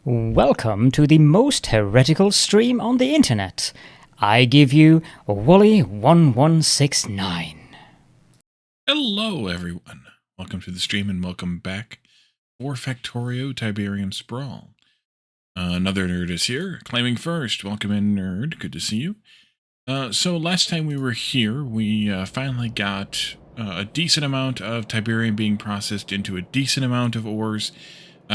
Welcome to the most heretical stream on the internet. I give you Wooly1169. Hello everyone, welcome to the stream and welcome back for Factorio Tiberian Sprawl. Another nerd is here, claiming first. Welcome in, nerd, good to see you. So last time we were here, we finally got a decent amount of Tiberium being processed into a decent amount of ores.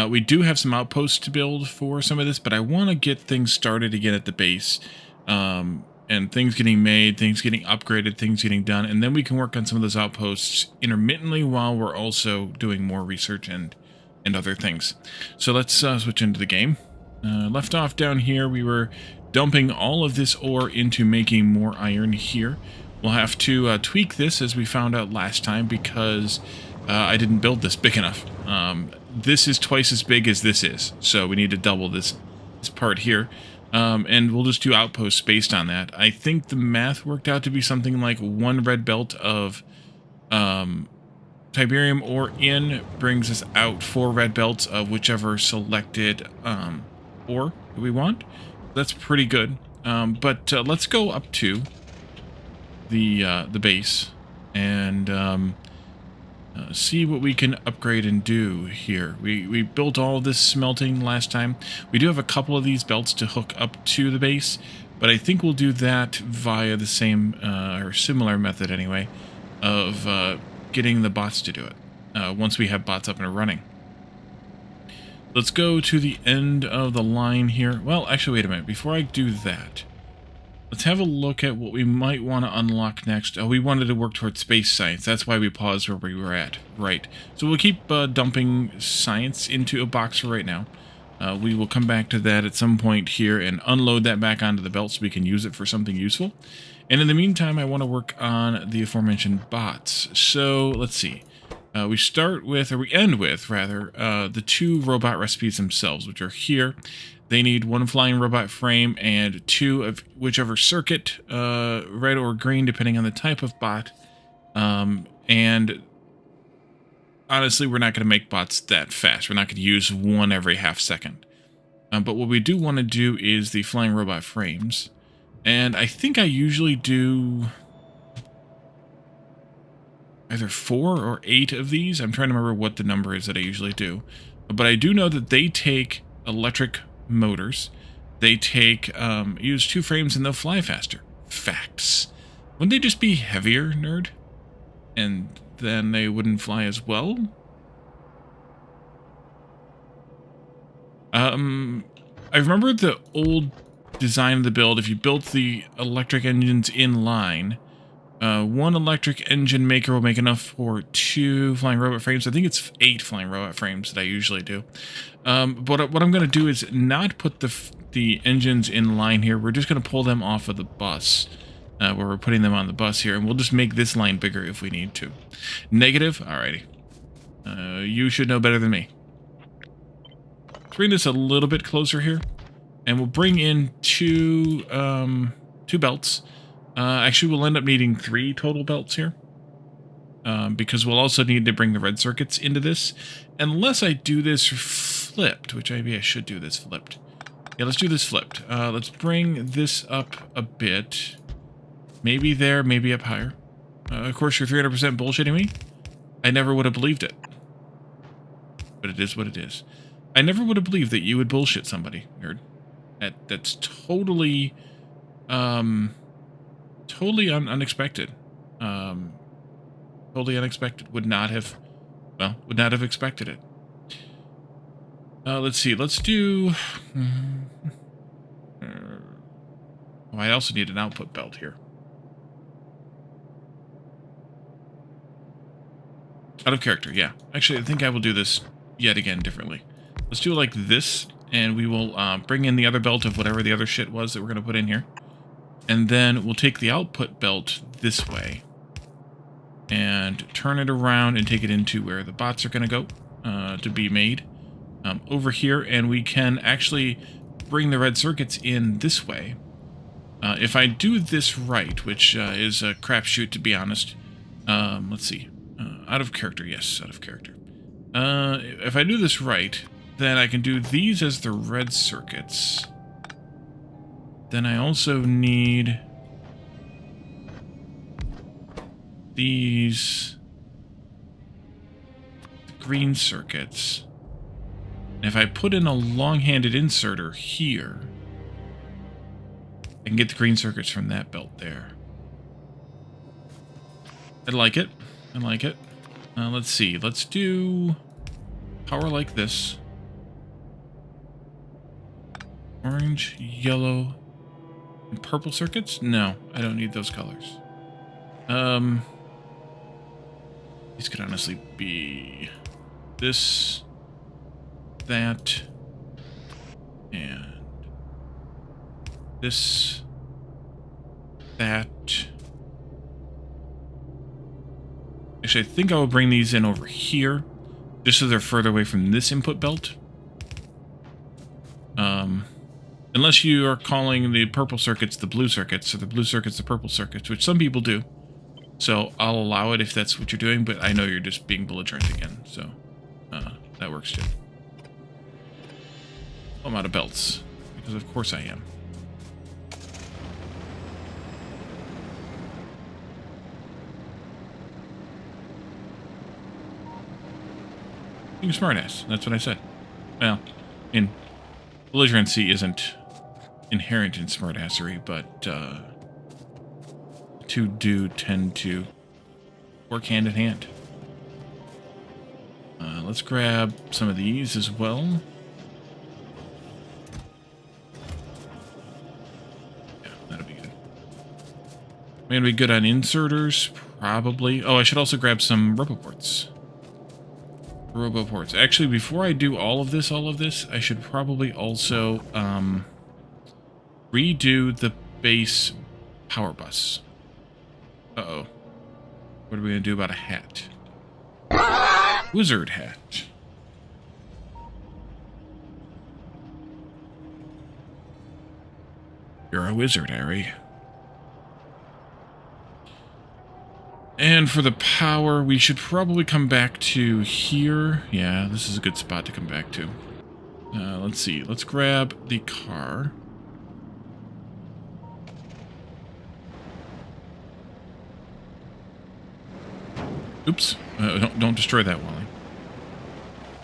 We do have some outposts to build for some of this, but I want to get things started again at the base. And things getting made, things getting upgraded, things getting done, and then we can work on some of those outposts intermittently while we're also doing more research and other things. So let's switch into the game. Left off down here, we were dumping all of this ore into making more iron here. We'll have to tweak this, as we found out last time, because I didn't build this big enough. This is twice as big as this is, so we need to double this part here. And we'll just do outposts based on that. I think the math worked out to be something like 1 red belt of Tiberium ore in brings us out 4 red belts of whichever selected ore that we want. That's pretty good. But let's go up to the base and see what we can upgrade and do here. We built all of this smelting last time. We do have a couple of these belts to hook up to the base, but I think we'll do that via the same or similar method anyway of getting the bots to do it once we have bots up and running. Let's go to the end of the line here. Well, actually, wait a minute. Before I do that, let's have a look at what we might want to unlock next. We wanted to work towards space science. That's why we paused where we were at. Right. So we'll keep dumping science into a box for right now. We will come back to that at some point here and unload that back onto the belt so we can use it for something useful. And in the meantime, I want to work on the aforementioned bots. So let's see. We start with, or we end with, rather, the 2 robot recipes themselves, which are here. They need 1 flying robot frame and 2 of whichever circuit, red or green, depending on the type of bot. And honestly, we're not going to make bots that fast. We're not going to use 1 every half second. But what we do want to do is the flying robot frames. And I think I usually do either 4 or 8 of these. I'm trying to remember what the number is that I usually do. But I do know that they take electric motors. They take use 2 frames and they'll fly faster. Facts. Wouldn't they just be heavier, nerd? And then they wouldn't fly as well? I remember the old design of the build. If you built the electric engines in line, 1 electric engine maker will make enough for 2 flying robot frames. I think it's 8 flying robot frames that I usually do. But what I'm going to do is not put the engines in line here. We're just going to pull them off of the bus, where we're putting them on the bus here, and we'll just make this line bigger if we need to. Negative? Alrighty. You should know better than me. Let's bring this a little bit closer here, and we'll bring in 2 belts. Actually, we'll end up needing 3 total belts here. Because we'll also need to bring the red circuits into this. Unless I do this flipped, which maybe I should do this flipped. Yeah, let's do this flipped. Let's bring this up a bit. Maybe there, maybe up higher. Of course, you're 300% bullshitting me. I never would have believed it. But it is what it is. I never would have believed that you would bullshit somebody, nerd. That's totally... totally unexpected. Totally unexpected. Would not have expected it. Let's see. Let's do... Oh, I also need an output belt here. Out of character, yeah. Actually, I think I will do this yet again differently. Let's do it like this, and we will bring in the other belt of whatever the other shit was that we're going to put in here. And then we'll take the output belt this way and turn it around and take it into where the bots are going to go to be made over here. And we can actually bring the red circuits in this way. If I do this right, which is a crapshoot to be honest. Let's see. Out of character, yes, out of character. If I do this right, Then I can do these as the red circuits. Then I also need these green circuits. And if I put in a long-handed inserter here, I can get the green circuits from that belt there. I like it. I like it. Let's see. Let's do power like this. Orange, yellow, and purple circuits? No, I don't need those colors. These could honestly be this, that, and this, that. Actually, I think I will bring these in over here, just so they're further away from this input belt. Unless you are calling the purple circuits the blue circuits, or the blue circuits the purple circuits, which some people do. So I'll allow it if that's what you're doing, but I know you're just being belligerent again, so that works too. I'm out of belts, because of course I am. Being a smartass, that's what I said. Well, belligerency isn't inherent in smartassery, but two do tend to work hand in hand. Let's grab some of these as well. Yeah, that'll be good. I'm gonna be good on inserters, probably. Oh, I should also grab some roboports. Roboports. Actually, before I do all of this, I should probably also redo the base power bus. Uh-oh. What are we going to do about a hat? Wizard hat. You're a wizard, Harry. And for the power, we should probably come back to here. Yeah, this is a good spot to come back to. Let's see. Let's grab the car. Oops. Don't destroy that, Wally.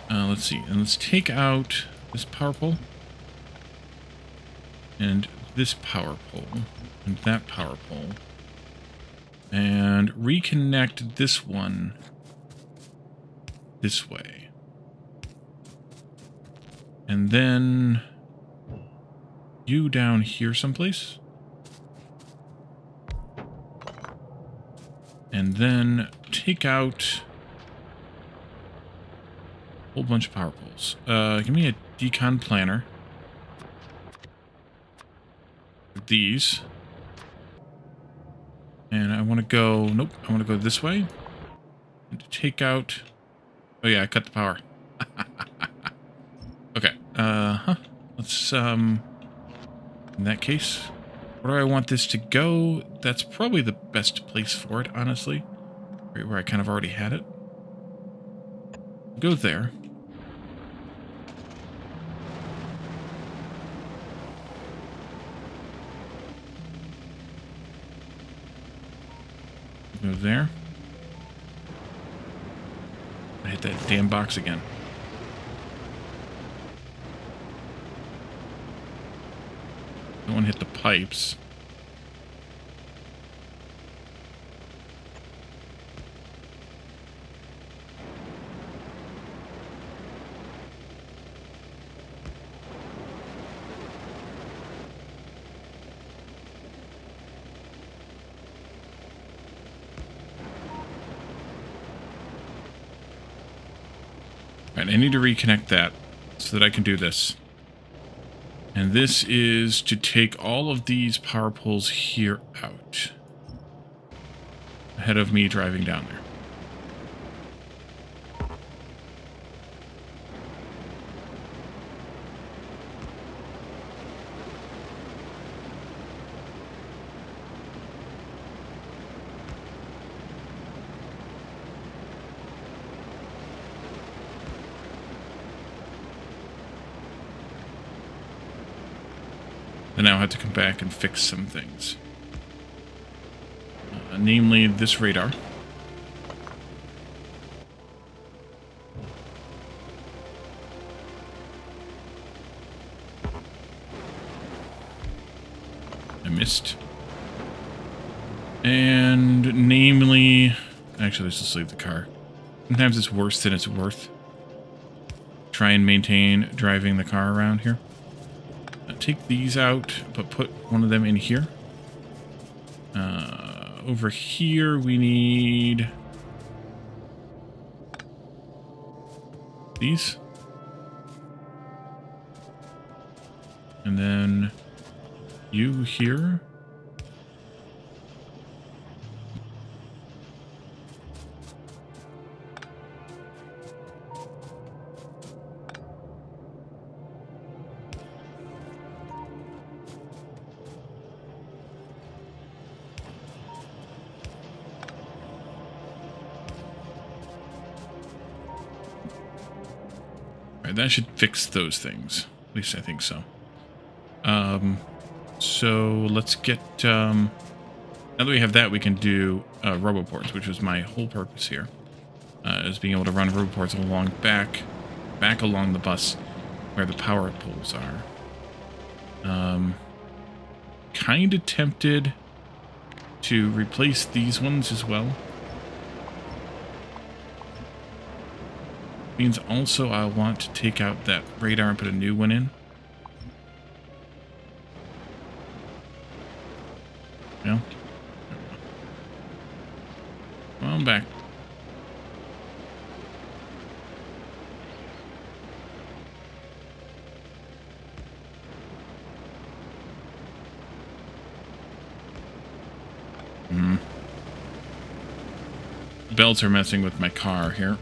Let's see. And let's take out this power pole. And this power pole. And that power pole. And reconnect this one this way. And then you down here someplace. And then take out a whole bunch of power poles. Give me a decon planner. These. And I want to go... Nope, I want to go this way. And to take out... Oh yeah, I cut the power. Okay. Let's, in that case, where do I want this to go? That's probably the best place for it, honestly. Right where I kind of already had it. Go there. Go there. I hit that damn box again. Don't want to hit the pipes. Right, I need to reconnect that so that I can do this. And this is to take all of these power poles here out. Ahead of me driving down there. But now I have to come back and fix some things. Namely, this radar. I missed. And namely... Actually, let's just leave the car. Sometimes it's worse than it's worth. Try and maintain driving the car around here. Take these out, but put one of them in here. Over here, we need... these. And then you here. That should fix those things. At least I think so. So let's get... now that we have that, we can do roboports, which was my whole purpose here. Is being able to run roboports along back along the bus where the power poles are. Kind of tempted to replace these ones as well. Means also I want to take out that radar and put a new one in. Yeah. Well, I'm back. Belts are messing with my car here.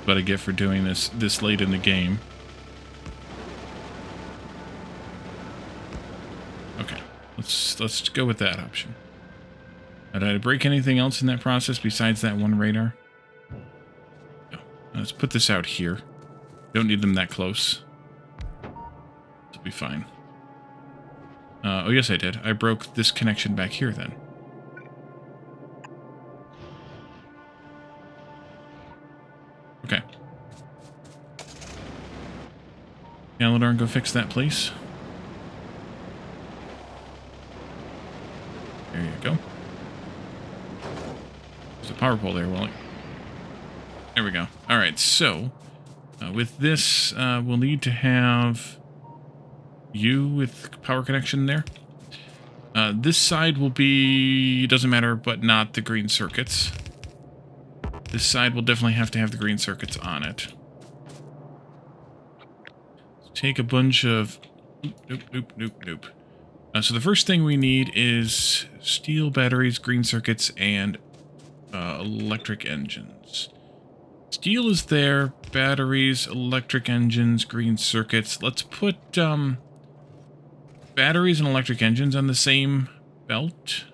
What I get for doing this late in the game. Okay, let's go with that option. Did I break anything else in that process besides that one radar? No. Let's put this out here. Don't need them that close. It'll be fine. Oh yes, I did. I broke this connection back here then. Okay. Galador, go fix that, please. There you go. There's a power pole there, Wally. There we go. Alright, so with this, we'll need to have you with power connection there. This side will be, doesn't matter, but not the green circuits. This side will definitely have to have the green circuits on it. Take a bunch of... Nope. So the first thing we need is steel batteries, green circuits, and electric engines. Steel is there, batteries, electric engines, green circuits. Let's put batteries and electric engines on the same belt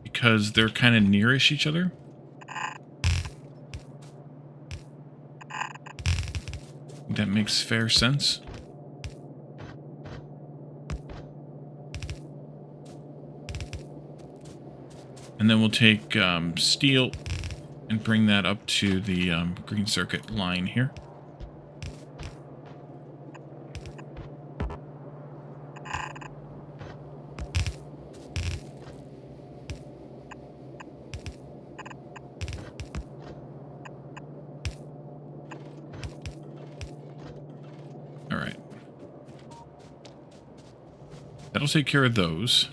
because they're kind of nearish each other. That makes fair sense. And then we'll take steel and bring that up to the green circuit line here. That'll take care of those.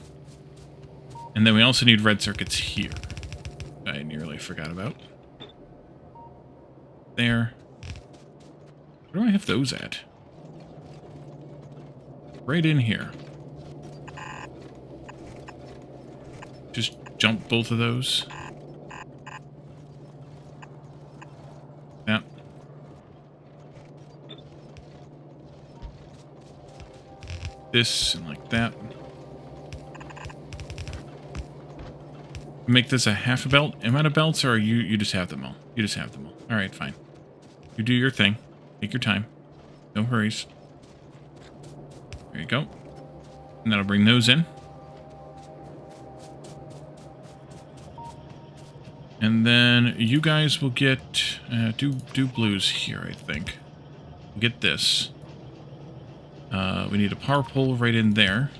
And then we also need red circuits here. I nearly forgot about. There. Where do I have those at? Right in here. Just jump both of those. Yeah. this and like that. Make this a half a belt. Am I out of belts, or are you just have them all? You just have them all. All right, fine. You do your thing. Take your time. No hurries. There you go. And that'll bring those in. And then you guys will get do blues here, I think. We'll get this. We need a power pole right in there.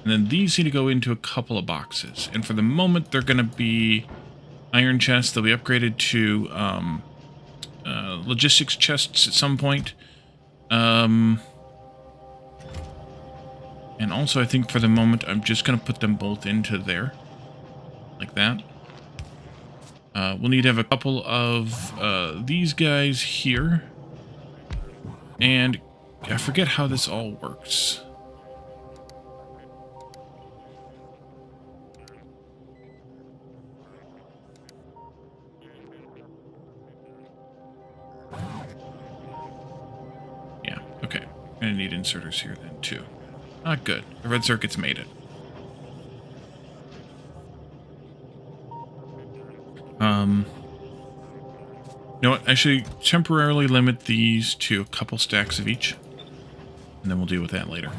And then these need to go into a couple of boxes. And for the moment, they're going to be iron chests. They'll be upgraded to logistics chests at some point. And also, I think for the moment, I'm just going to put them both into there. Like that. We'll need to have a couple of these guys here. And I forget how this all works. Yeah, okay. Gonna need inserters here then too. Ah, good. The red circuit's made it. You know what? I should temporarily limit these to a couple stacks of each. And then we'll deal with that later.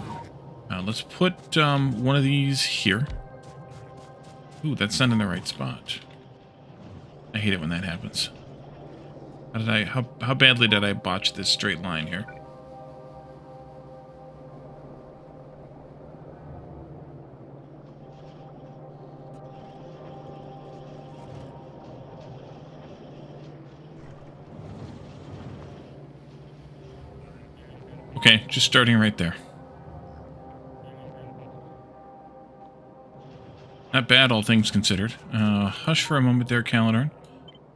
Let's put one of these here. Ooh, that's not in the right spot. I hate it when that happens. How badly did I botch this straight line here? Okay, just starting right there. Not bad, all things considered. Hush for a moment there, Calendar.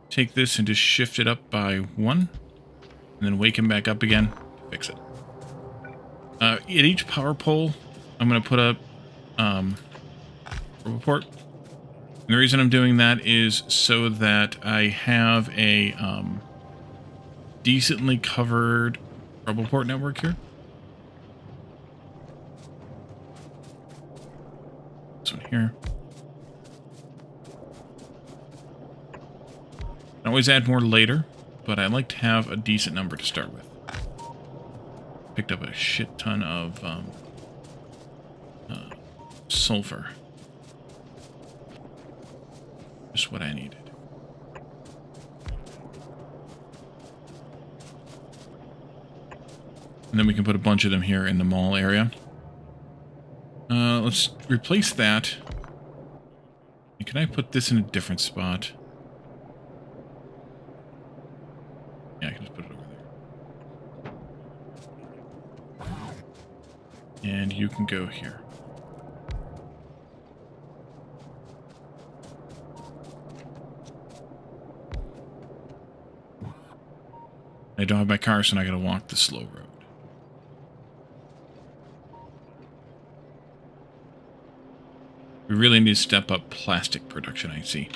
Take this and just shift it up by 1. And then wake him back up again. Fix it. At each power pole, I'm going to put up RoboPort. And the reason I'm doing that is so that I have a decently covered RoboPort network here. This one here. I can always add more later, but I like to have a decent number to start with. Picked up a shit ton of sulfur. Just what I needed. And then we can put a bunch of them here in the mall area. Let's replace that. Can I put this in a different spot? Yeah, I can just put it over there. And you can go here. I don't have my car, so I gotta walk the slow road. We really need to step up plastic production, I see.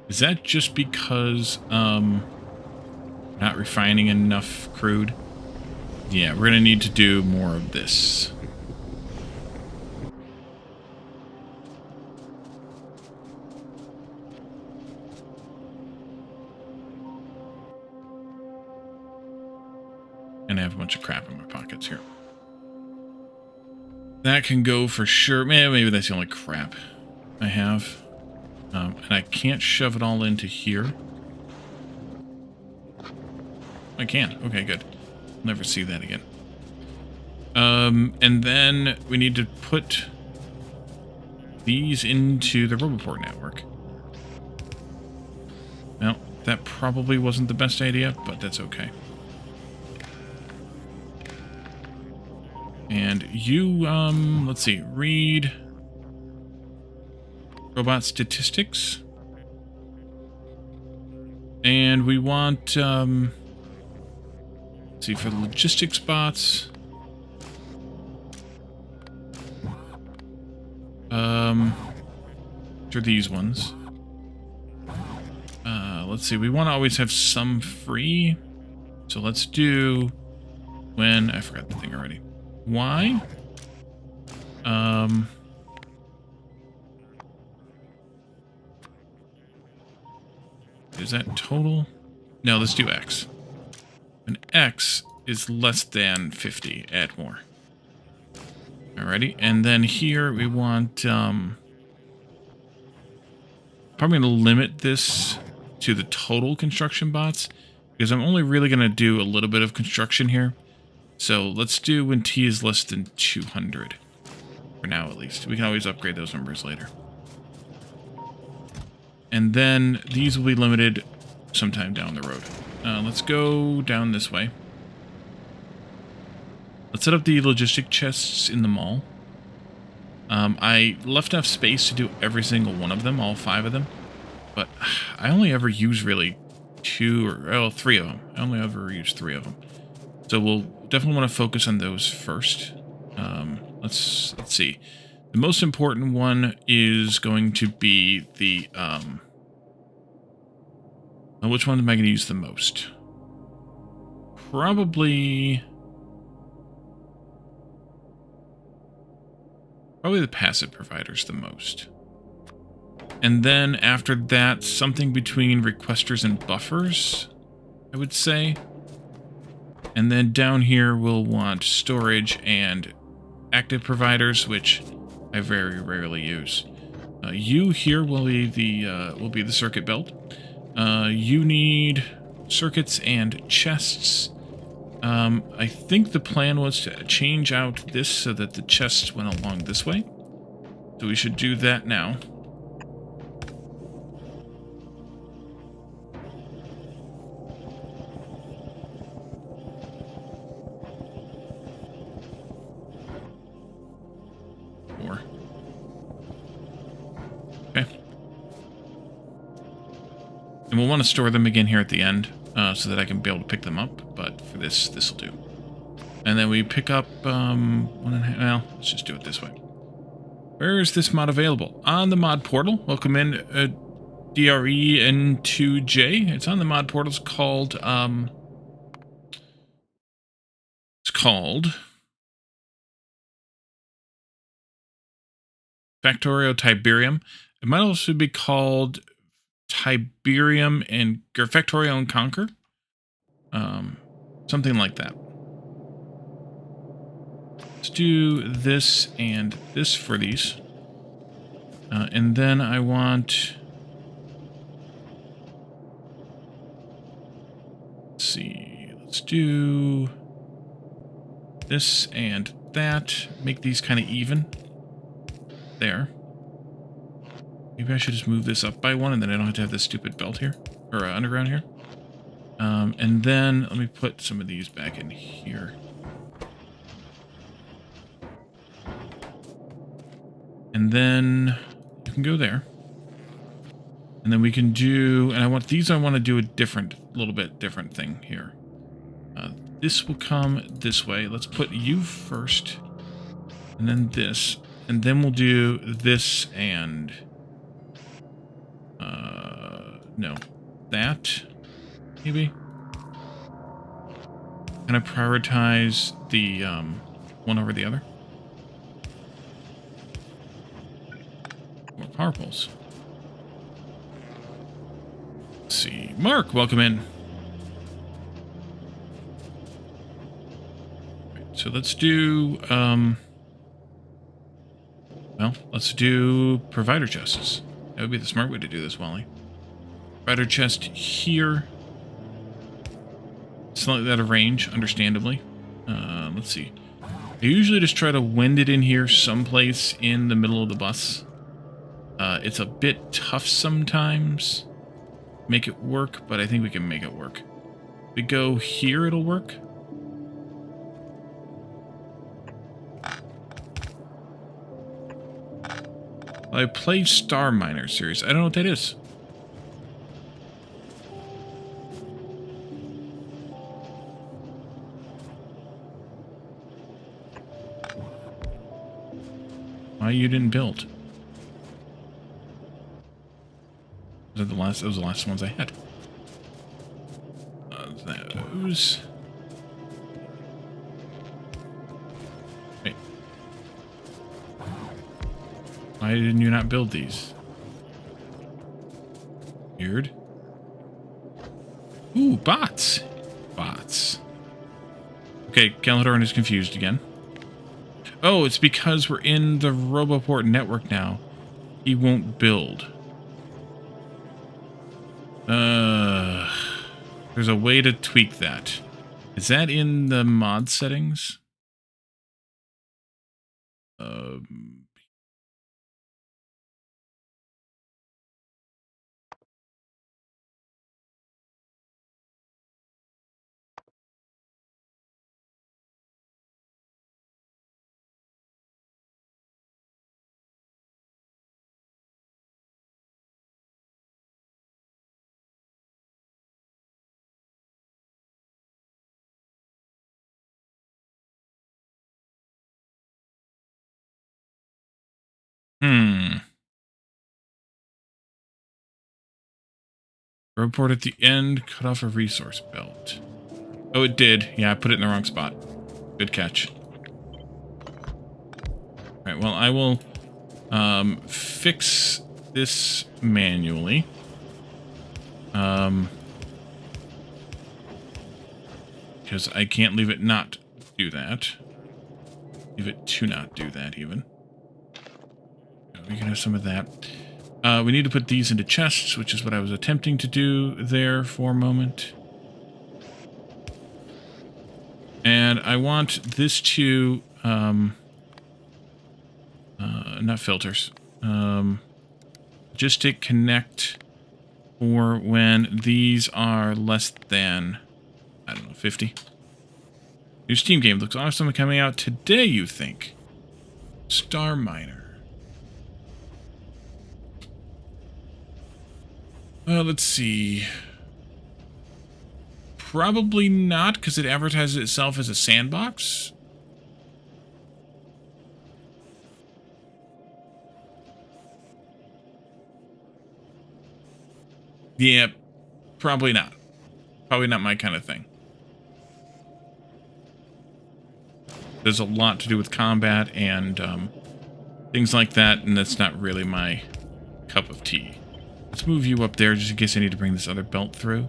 Is that just because not refining enough crude? Yeah, we're gonna need to do more of this. And I have a bunch of crap in my pockets here. That can go for sure. Maybe that's the only crap I have. And I can't shove it all into here. I can. Okay, good. I'll never see that again. And then we need to put these into the RoboPort network. Well, that probably wasn't the best idea, but that's okay. And you, let's see, read robot statistics. And we want, let's see, for the logistics bots. Which are these ones? Let's see, we want to always have some free. So let's do when, I forgot the thing already. Why? Is that total? No, let's do X. When X is less than 50, add more. Alrighty, and then here we want, probably going to limit this to the total construction bots, because I'm only really going to do a little bit of construction here. So let's do when T is less than 200, for now at least. We can always upgrade those numbers later. And then these will be limited sometime down the road. Let's go down this way. Let's set up the logistic chests in the mall. I left enough space to do every single one of them, all 5 of them. But I only ever use really 2 or 3 of them. I only ever use 3 of them. So we'll definitely want to focus on those first. Let's see. The most important one is going to be the... which one am I going to use the most? Probably the passive providers the most. And then after that, something between requesters and buffers, I would say. And then down here we'll want storage and active providers, which I very rarely use. You here will be the circuit belt. You need circuits and chests. I think the plan was to change out this so that the chests went along this way. So we should do that now. Okay. And we'll want to store them again here at the end, so that I can be able to pick them up. But for this will do. And then we pick up, well, let's just do it this way. Where is this mod available? On the mod portal. Welcome in, DREN2J. It's on the mod portal. It's called Factorio Tiberian. It might also be called Tiberium and Factorio and Conquer. Something like that. Let's do this and this for these. And then I want... Let's see. Let's do this and that. Make these kind of even. There. Maybe I should just move this up by 1 and then I don't have to have this stupid belt here. Or underground here. And then let me put some of these back in here. And then you can go there. And then we can do, and I want to do a little bit different thing here. This will come this way. Let's put you first. And then this. And then we'll do this and, no, that, maybe. Can I prioritize the, one over the other? More power poles. Let's see. Mark, welcome in. Right, so let's do, well, let's do provider chests. That would be the smart way to do this, Wally. Provider chest here. Slightly out of range, understandably. Let's see. I usually just try to wind it in here someplace in the middle of the bus. It's a bit tough sometimes. Make it work, but I think we can make it work. If we go here, it'll work. I play Star Miner series. I don't know what that is. Why you didn't build? Those were the last ones I had. Those. Why didn't you not build these? Weird. Ooh, bots. Bots. Okay, Caledon is confused again. Oh, it's because we're in the Roboport network now. He won't build. There's a way to tweak that. Is that in the mod settings? Report at the end, cut off a resource belt. Oh, it did. Yeah, I put it in the wrong spot. Good catch. Alright, well, I will fix this manually. Because I can't leave it not do that. Leave it to not do that, even. We can have some of that. We need to put these into chests, which is what I was attempting to do there for a moment. And I want this to, not filters, just to connect for when these are less than, I don't know, 50. New Steam game looks awesome coming out today, you think? Star Miner. Well, let's see. Probably not, because it advertises itself as a sandbox. Yeah, probably not. Probably not my kind of thing. There's a lot to do with combat and things like that, and that's not really my cup of tea. Let's move you up there just in case I need to bring this other belt through.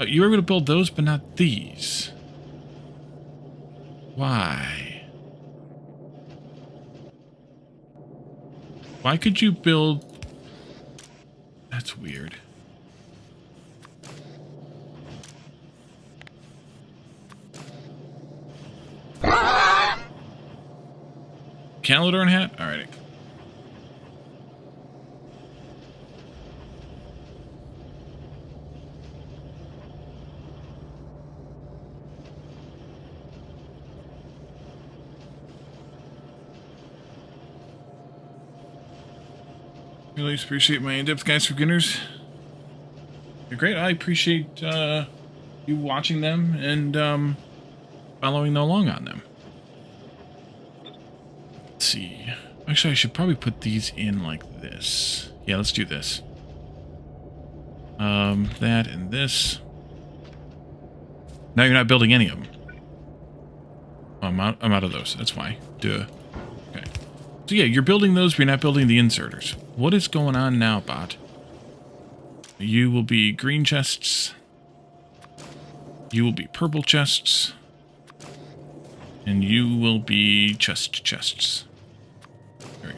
You were able to build those, but not these. Why? Why could you build... That's weird. Caledon hat? Alright. Really appreciate my in-depth guys for beginners. They're great. I appreciate you watching them and following along on them. Let's see. Actually, I should probably put these in like this. Yeah, let's do this. That and this. Now you're not building any of them. Oh, I'm out of those. That's why. Duh. Okay. So yeah, you're building those, but you're not building the inserters. What is going on now, bot? You will be green chests. You will be purple chests. And you will be chests. There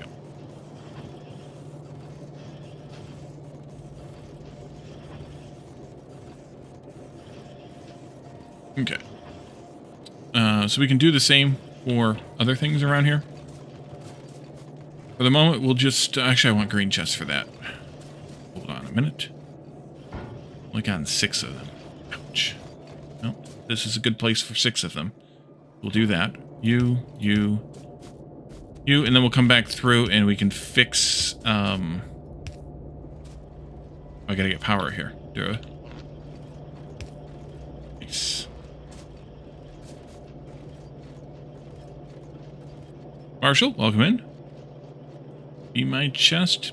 we go. Okay. So we can do the same for other things around here. For the moment, we'll just... actually, I want green chests for that. Hold on a minute. Only got 6 of them. Ouch. Well, this is a good place for 6 of them. We'll do that. You, and then we'll come back through and we can fix... I gotta get power here. Do it. Nice. Marshall, welcome in. Be my chest,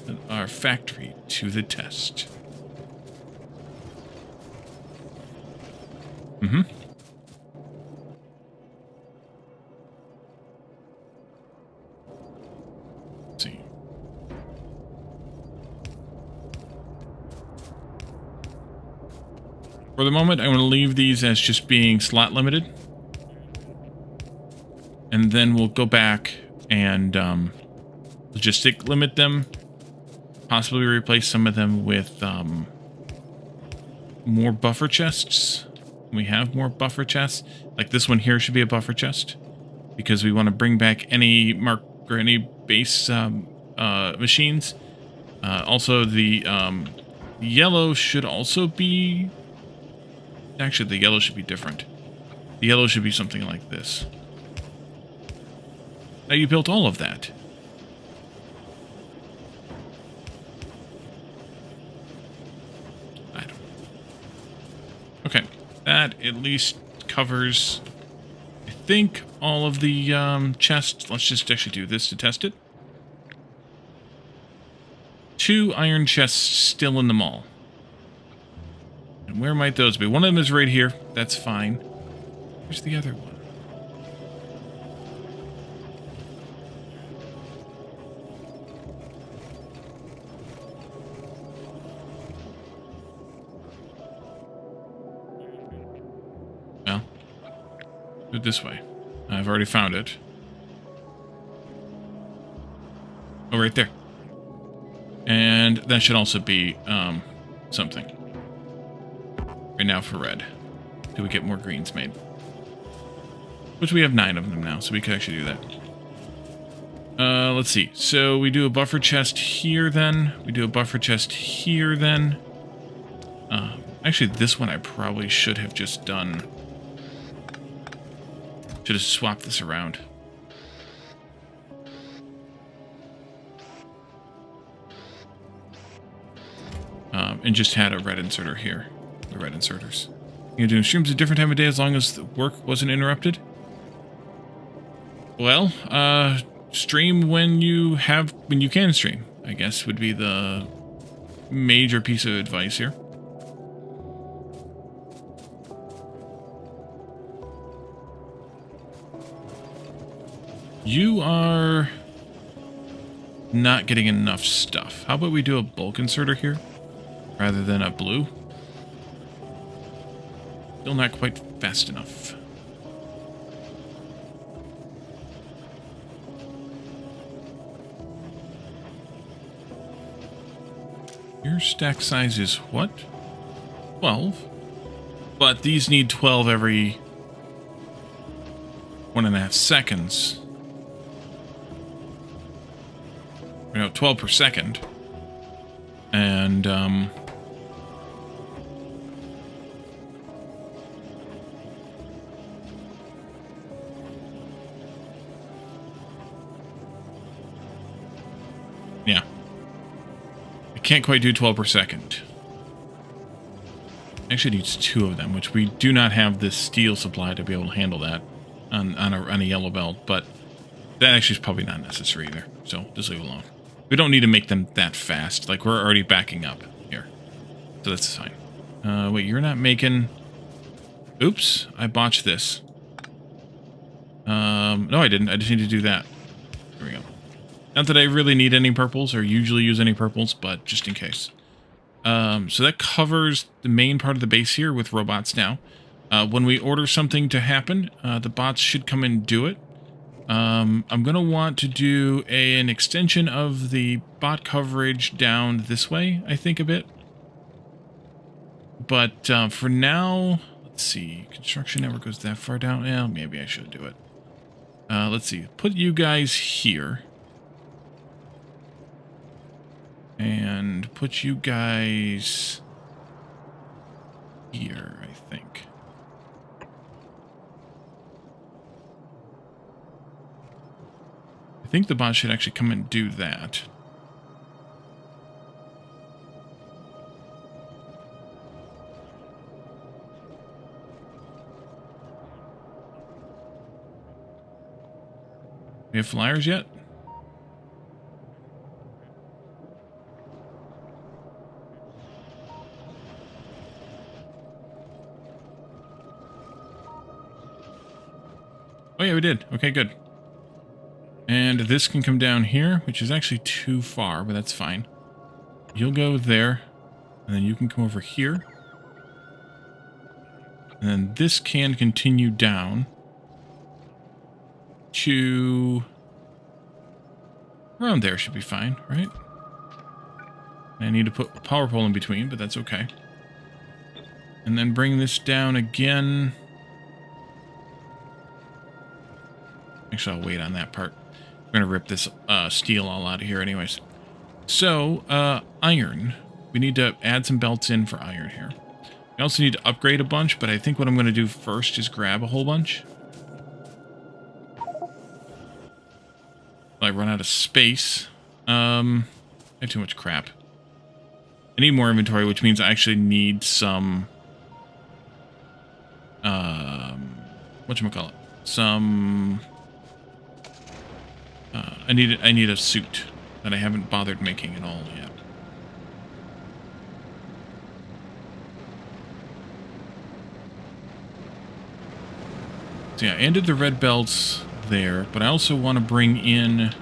and our factory to the test. Mm-hmm. For the moment, I'm going to leave these as just being slot limited. And then we'll go back and logistic limit them. Possibly replace some of them with more buffer chests. We have more buffer chests. Like this one here should be a buffer chest. Because we want to bring back any mark or any base machines. Also, the yellow should also be... Actually, the yellow should be different. The yellow should be something like this. Now, you built all of that. I don't know. Okay. That at least covers, I think, all of the chests. Let's just actually do this to test it. 2 iron chests still in the mall. And where might those be? One of them is right here. That's fine. Where's the other one? Well, do it this way. I've already found it. Oh, right there. And that should also be something. Right now for red. Do we get more greens made? Which we have 9 of them now, so we could actually do that. Let's see. So we do a buffer chest here then. We do a buffer chest here then. Actually, this one I probably should have just done. Should have swapped this around. And just had a red inserter here. The red inserters. You're doing streams a different time of day as long as the work wasn't interrupted? Well, stream when you can stream, I guess would be the major piece of advice here. You are not getting enough stuff. How about we do a bulk inserter here rather than a blue? Still not quite fast enough. Your stack size is what? 12? But these need 12 every 1.5 seconds. You know, 12 per second. And, yeah. I can't quite do 12 per second. Actually needs 2 of them, which we do not have the steel supply to be able to handle that on a yellow belt, but that actually is probably not necessary either, so just leave it alone. We don't need to make them that fast, like we're already backing up here, so that's fine. Wait, you're not making... Oops, I botched this. No I didn't, I just need to do that. There we go. Not that I really need any purples, or usually use any purples, but just in case. So that covers the main part of the base here with robots now. When we order something to happen, the bots should come and do it. I'm going to want to do an extension of the bot coverage down this way, I think, a bit. But for now, let's see. Construction never goes that far down. Well, maybe I should do it. Let's see. Put you guys here. And put you guys here, I think. I think the bot should actually come and do that. We have flyers yet? Oh yeah, we did. Okay, good. And this can come down here, which is actually too far, but that's fine. You'll go there, and then you can come over here. And then this can continue down to around there should be fine, right? I need to put a power pole in between, but that's okay. And then bring this down again. Actually, I'll wait on that part. I'm going to rip this steel all out of here anyways. So, iron. We need to add some belts in for iron here. I also need to upgrade a bunch, but I think what I'm going to do first is grab a whole bunch. I run out of space. I have too much crap. I need more inventory, which means I actually need some... whatchamacallit? Some... I need a suit that I haven't bothered making at all yet. So yeah, I ended the red belts there, but I also want to bring in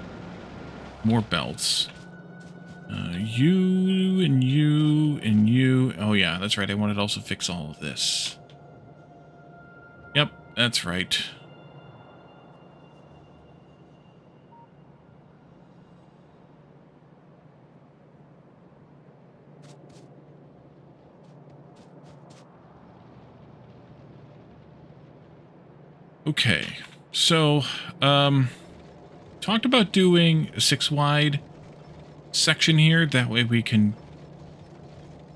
more belts. You and you and you. Oh yeah, that's right. I wanted to also fix all of this. Yep, that's right. Okay, so, talked about doing a 6-wide section here. That way we can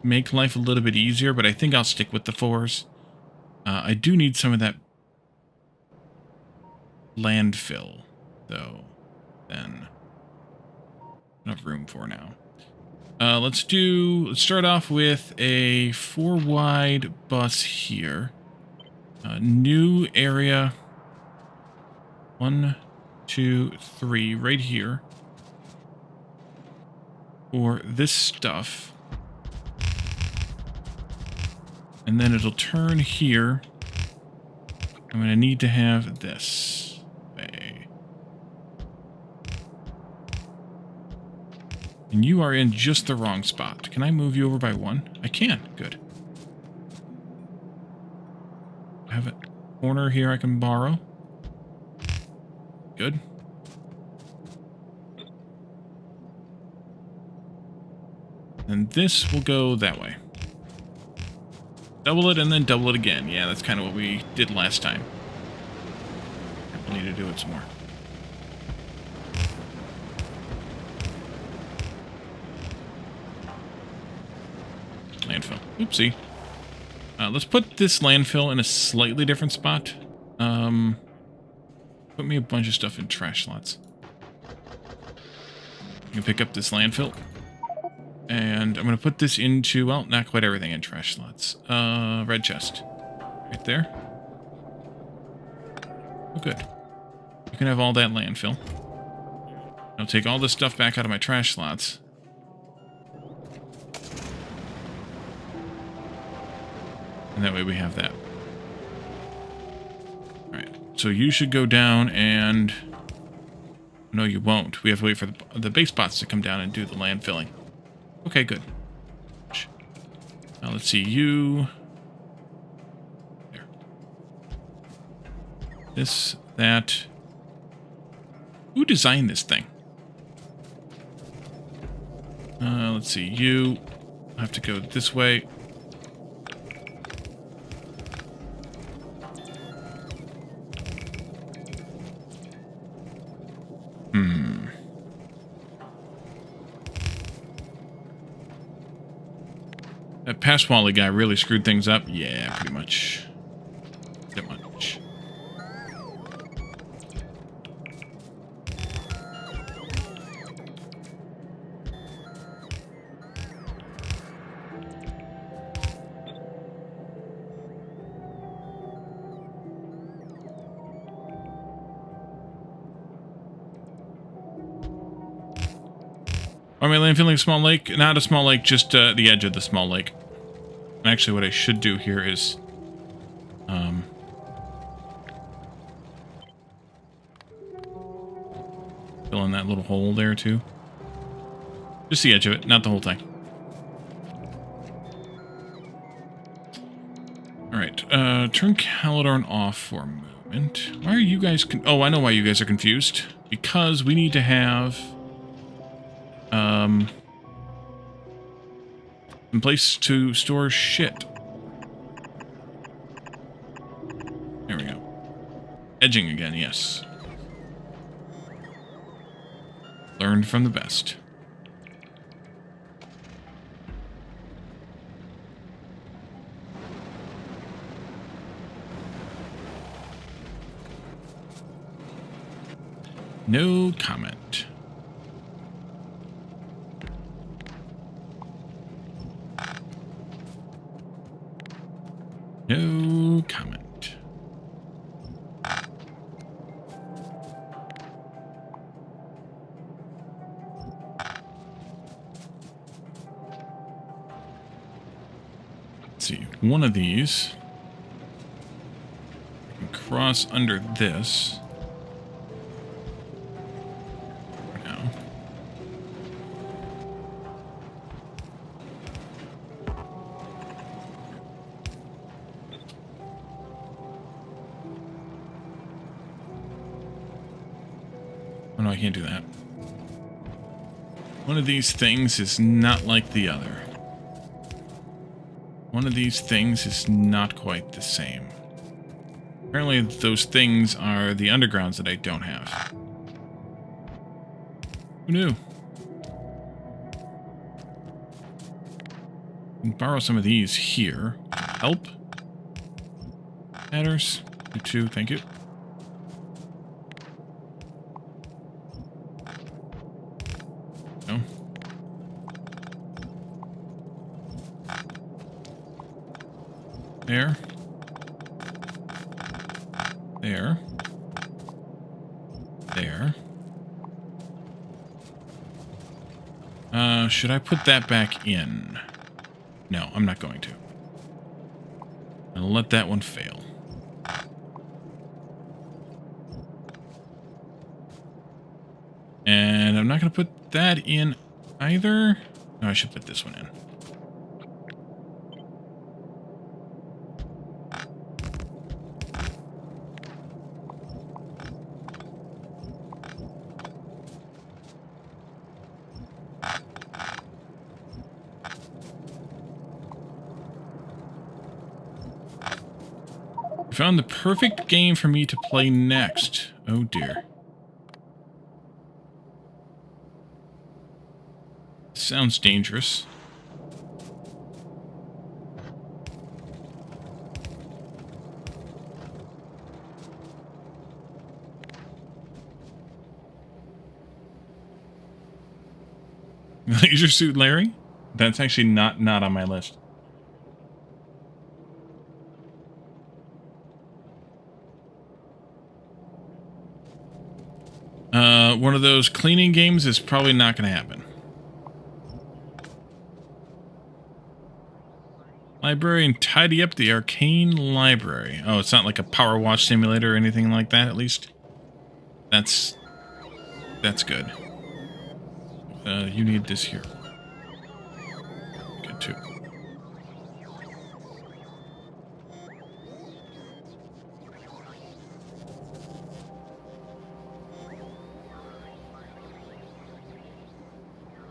make life a little bit easier, but I think I'll stick with the 4s. I do need some of that landfill, though, then. Enough room for now. Let's start off with a 4-wide bus here. New area 1, 2, 3 right here for this stuff, and then it'll turn here. I'm going to need to have this way, and you are in just the wrong spot. Can I move you over by 1? I can. Good. I have a corner here I can borrow. Good. And this will go that way. Double it and then double it again. Yeah, that's kind of what we did last time. We'll need to do it some more. Landfill. Oopsie. Let's put this landfill in a slightly different spot. Put me a bunch of stuff in trash slots. You can pick up this landfill. And I'm going to put this into, well, not quite everything in trash slots. Red chest. Right there. Oh, good. You can have all that landfill. I'll take all this stuff back out of my trash slots. And that way we have that. Alright, so you should go down and... No, you won't. We have to wait for the base bots to come down and do the land filling. Okay, good. Now let's see, you... There. This, that... Who designed this thing? Let's see, you... I have to go this way. That Pasquale guy really screwed things up. Yeah, pretty much. Pretty much. Am I landfilling a small lake? Not a small lake, just the edge of the small lake. And actually, what I should do here is... fill in that little hole there, too. Just the edge of it, not the whole thing. All right, turn Calidorn off for a moment. Why are you guys... oh, I know why you guys are confused. Because we need to have... some place to store shit. There we go. Edging again, yes. Learned from the best. No comment. No comment. Let's see, one of these I can cross under this. Now. Oh no, I can't do that. One of these things is not like the other. One of these things is not quite the same. Apparently those things are the undergrounds that I don't have. Who knew? I can borrow some of these here. Help. Matters. You too, thank you. No. There. There. There. Should I put that back in? No, I'm not going to. I'll let that one fail. And I'm not going to put that in either. No, I should put this one in. Found the perfect game for me to play next. Oh dear. Sounds dangerous. Leisure Suit Larry? That's actually not on my list. One of those cleaning games is probably not going to happen. Library and tidy up the arcane library. Oh, it's not like a power wash simulator or anything like that, at least. That's good. You need this here. Good too.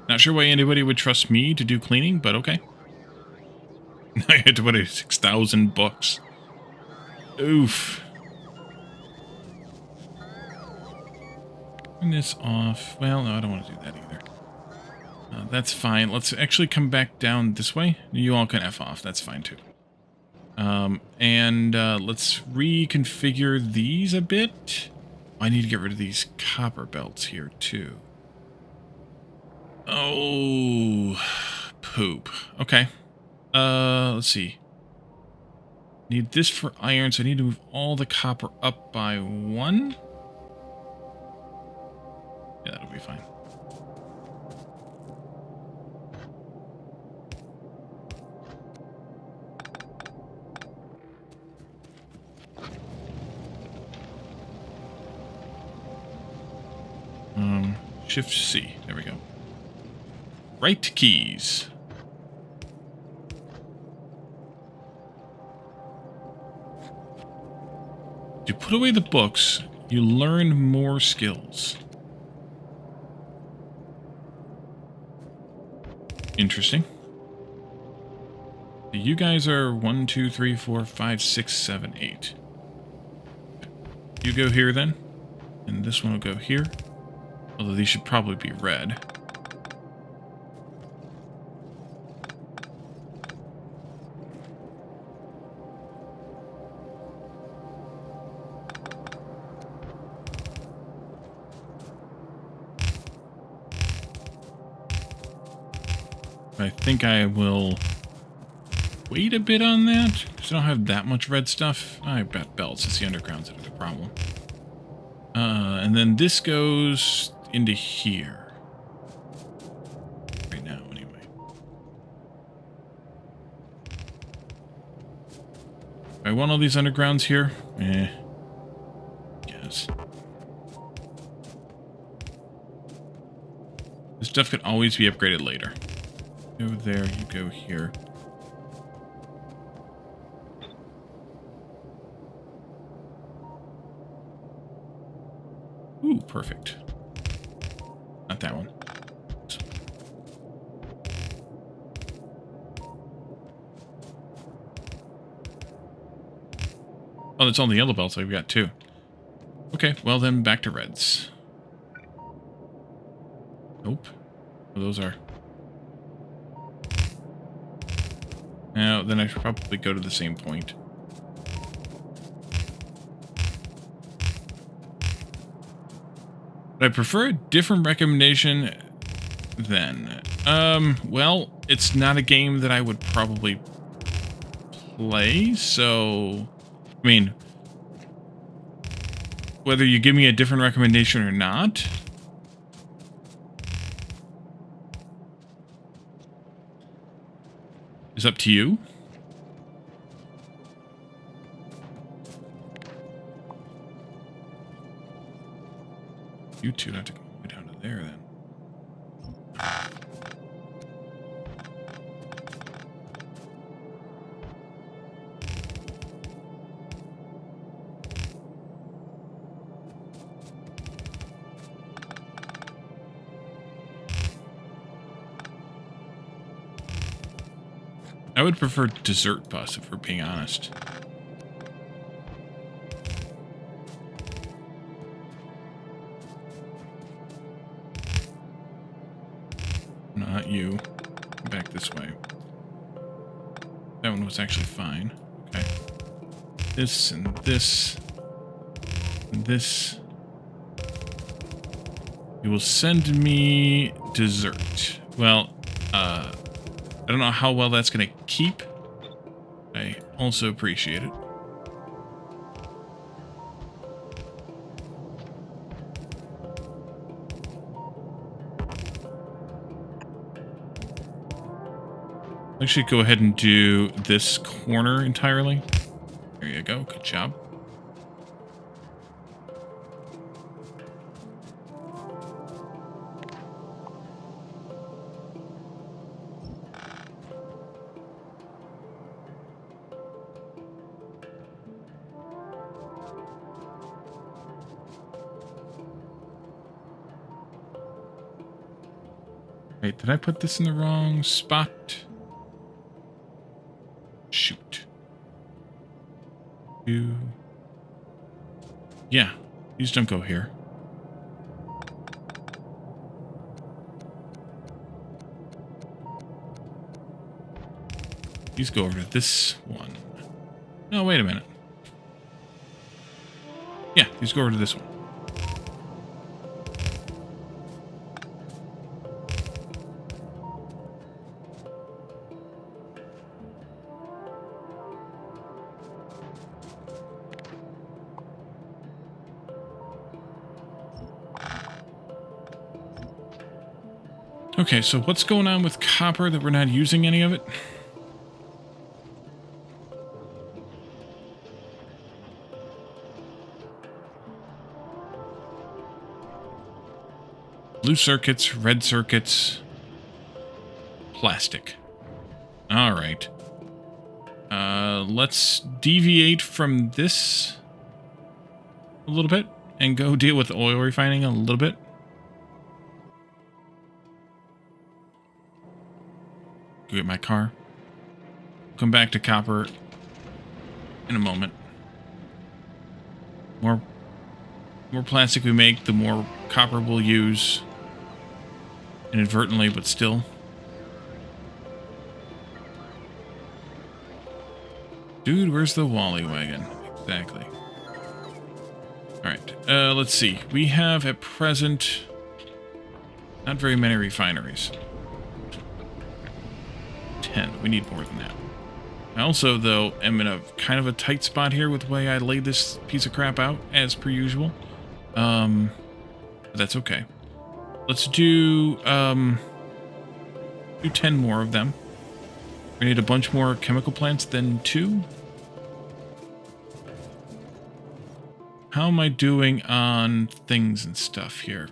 Not sure why anybody would trust me to do cleaning, but okay. I had to put 6,000 bucks. Oof. Turn this off. Well, no, I don't want to do that either. That's fine. Let's actually come back down this way. You all can F off. That's fine too. Let's reconfigure these a bit. I need to get rid of these copper belts here too. Oh, poop. Okay. Let's see. Need this for iron, so I need to move all the copper up by 1. Yeah, that'll be fine. Shift C. There we go. Right keys. You put away the books, you learn more skills. Interesting. You guys are 1, 2, 3, 4, 5, 6, 7, 8. You go here then, and this one will go here. Although these should probably be red. I think I will wait a bit on that, because I don't have that much red stuff. I've got belts. It's the undergrounds that are the problem. And then this goes into here. Right now, anyway. I want all these undergrounds here? Yes. This stuff can always be upgraded later. Go there, you go here. Ooh, perfect. Not that one. Oh, that's all the yellow belts I've got too. Okay, well then back to reds. Nope. Oh, those are... Now, then I should probably go to the same point. But I prefer a different recommendation then. Well, it's not a game that I would probably play, so... I mean, whether you give me a different recommendation or not... is up to you. You two have to go way down to there then. I would prefer dessert bus, if we're being honest. Not you. Back this way. That one was actually fine. Okay. This and this. And this. You will send me dessert. Well, I don't know how well that's going to keep. I also appreciate it. Actually, go ahead and do this corner entirely. There you go. Good job. Wait, did I put this in the wrong spot? Shoot. Yeah, these don't go here. These go over to this one. No, wait a minute. Yeah, these go over to this one. Okay, so what's going on with copper that we're not using any of it? Blue circuits, red circuits, plastic. All right. Let's deviate from this a little bit and go deal with oil refining a little bit. Go get my car. Come back to copper in a moment. More plastic we make, the more copper we'll use. Inadvertently, but still. Dude, where's the Wally wagon? Exactly. Alright, let's see. We have at present not very many refineries. 10. We need more than that. I also, though, am in a kind of a tight spot here with the way I laid this piece of crap out, as per usual. But that's okay. Let's do 10 more of them. We need a bunch more chemical plants than 2. How am I doing on things and stuff here?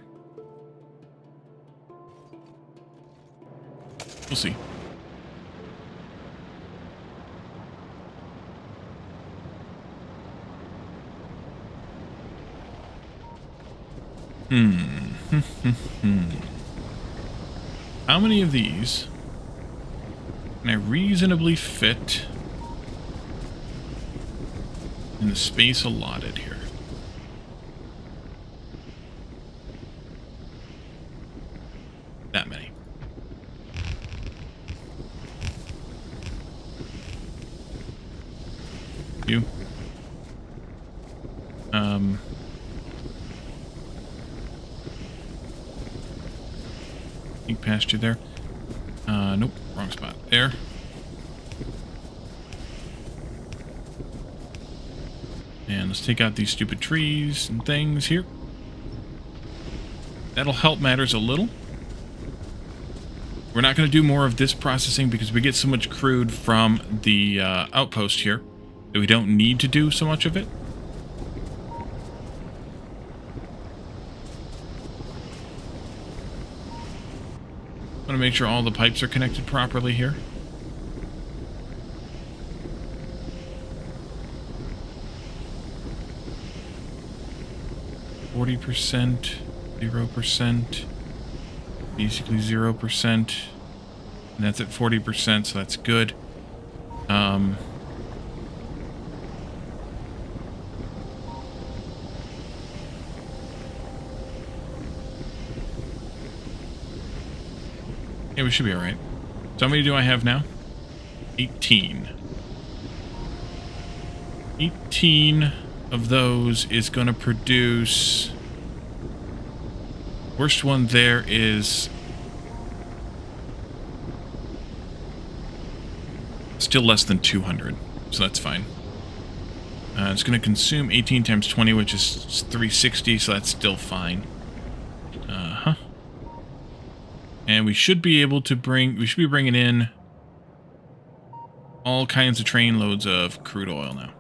We'll see. How many of these can I reasonably fit in the space allotted here? That many. You. Think past you there. Nope, wrong spot. There. And let's take out these stupid trees and things here. That'll help matters a little. We're not going to do more of this processing because we get so much crude from the outpost here that we don't need to do so much of it. I want to make sure all the pipes are connected properly here. %, 0%, basically 0%, and that's at 40%, so that's good. Yeah, we should be alright. So how many do I have now? 18. 18 of those is going to produce... Worst one there is... still less than 200, so that's fine. It's going to consume 18 times 20, which is 360, so that's still fine. And we should be able to we should be bringing in all kinds of train loads of crude oil now.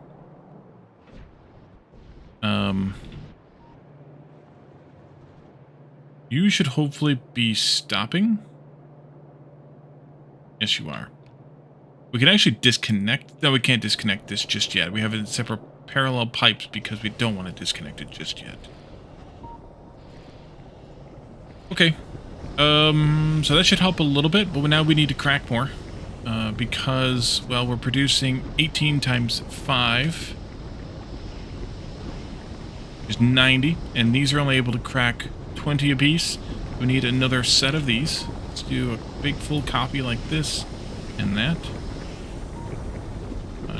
You should hopefully be stopping. Yes, you are. We can actually disconnect. No, we can't disconnect this just yet. We have it in separate parallel pipes because we don't want to disconnect it just yet. Okay. So that should help a little bit, but now we need to crack more. Because, well, we're producing 18 times 5 is 90, and these are only able to crack 20 apiece. We need another set of these. Let's do a big full copy like this and that.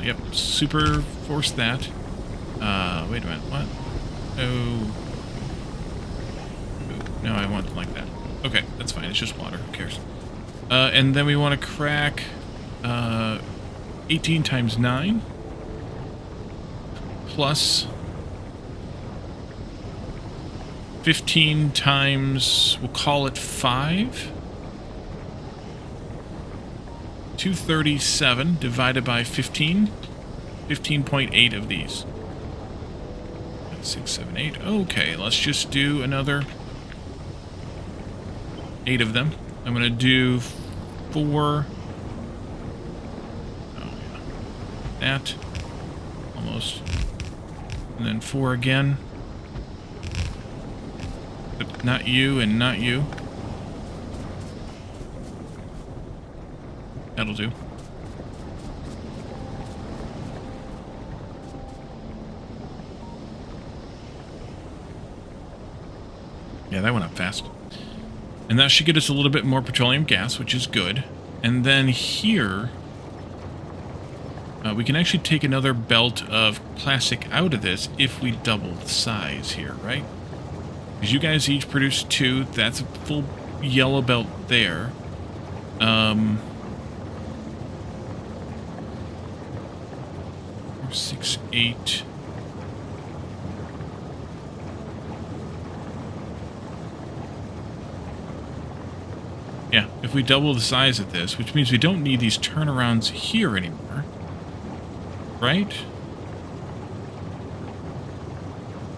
Yep, super force that. Wait a minute, what? Oh. No, I want it like that. Okay, that's fine. It's just water. Who cares? And then we want to crack 18 times 9 plus 15 times, we'll call it 5. 237 divided by 15. 15.8 of these. 6, 7, 8. Okay, let's just do another 8 of them. I'm going to do 4. Oh, yeah. That. Almost. And then 4 again. Not you and not you. That'll do. Yeah, that went up fast. And that should get us a little bit more petroleum gas, which is good. And then here, we can actually take another belt of plastic out of this if we double the size here, right? Because you guys each produce 2. That's a full yellow belt there. 6, 8. Yeah, if we double the size of this, which means we don't need these turnarounds here anymore, right?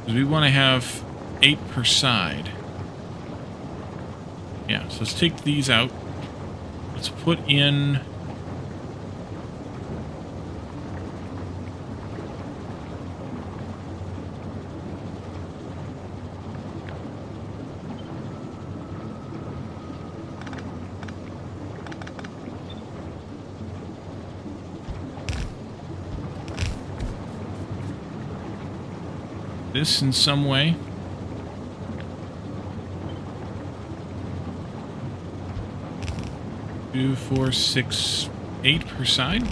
Because we want to have 8 per side. Yeah, so let's take these out. Let's put in... this in some way. Two, 4, 6, 8 per side.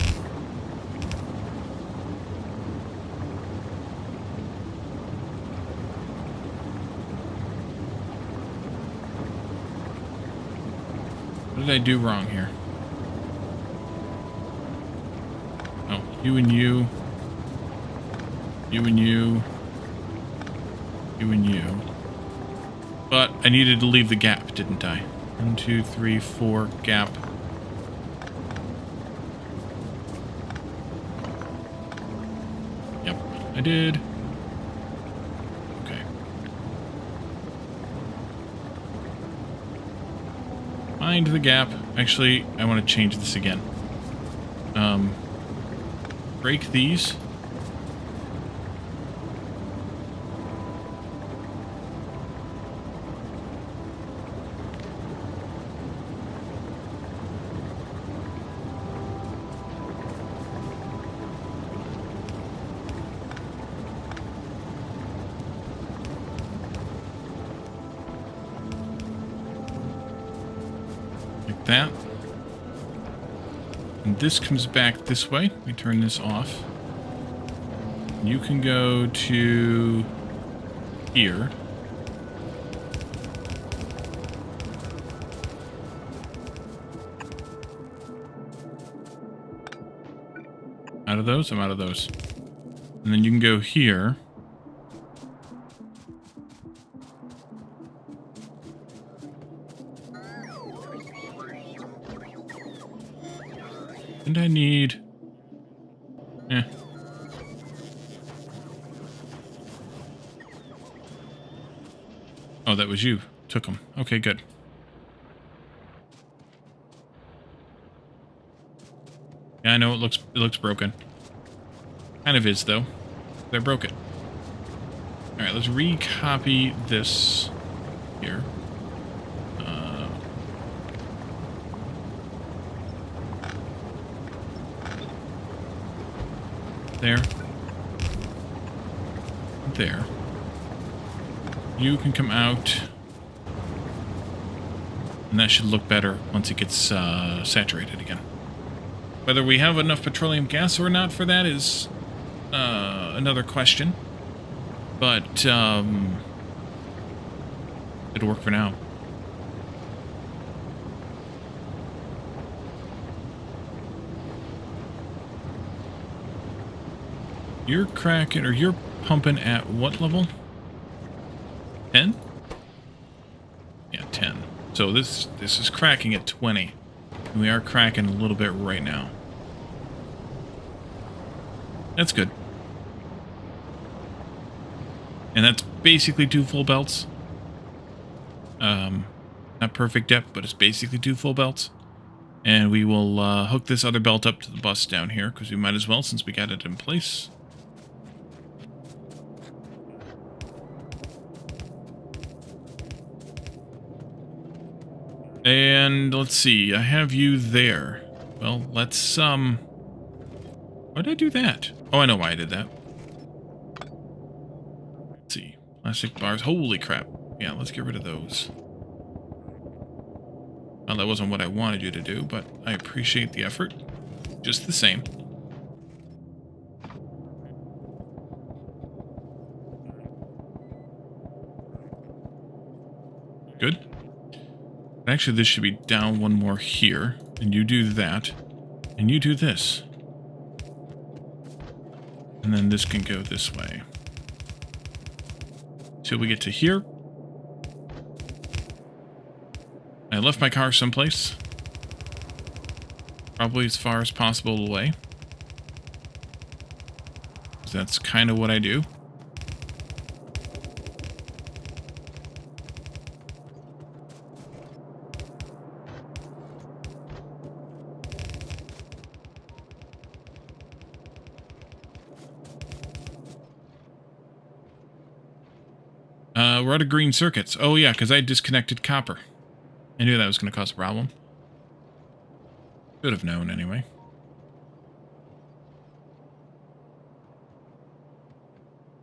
What did I do wrong here? Oh, you and you. You and you. You and you. But I needed to leave the gap, didn't I? 1, 2, 3, 4 gap. Yep, I did. Okay. Find the gap. Actually, I want to change this again. Break these. That. And this comes back this way. We turn this off. You can go to here. Out of those? I'm out of those. And then you can go here. And I need... Oh, that was you. Took them. Okay, good. Yeah, I know it looks broken. Kind of is, though. I broke it. Alright, let's recopy this here. There. There. You can come out. And that should look better once it gets saturated again. Whether we have enough petroleum gas or not for that is another question. But it'll work for now. You're cracking, or you're pumping at what level? 10? Yeah, 10. So this is cracking at 20. And we are cracking a little bit right now. That's good. And that's basically 2 full belts. Not perfect depth, but it's basically 2 full belts. And we will hook this other belt up to the bus down here, because we might as well, since we got it in place. And let's see, I have you there. Well, let's, why did I do that? Oh, I know why I did that. Let's see. Plastic bars. Holy crap. Yeah, let's get rid of those. Well, that wasn't what I wanted you to do, but I appreciate the effort. Just the same. Good. Actually, this should be down one more here. And you do that. And you do this. And then this can go this way. Till we get to here. I left my car someplace. Probably as far as possible away. That's kind of what I do. We're out of green circuits. Oh yeah, because I disconnected copper. I knew that was going to cause a problem. Should have known anyway.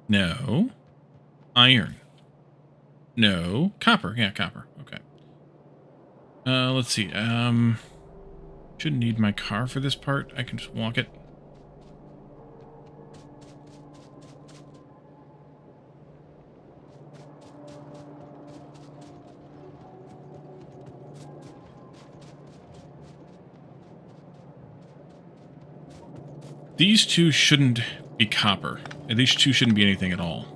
No. Iron. No. Copper. Yeah, copper. Okay. Let's see. Shouldn't need my car for this part. I can just walk it. These two shouldn't be copper. And these two shouldn't be anything at all.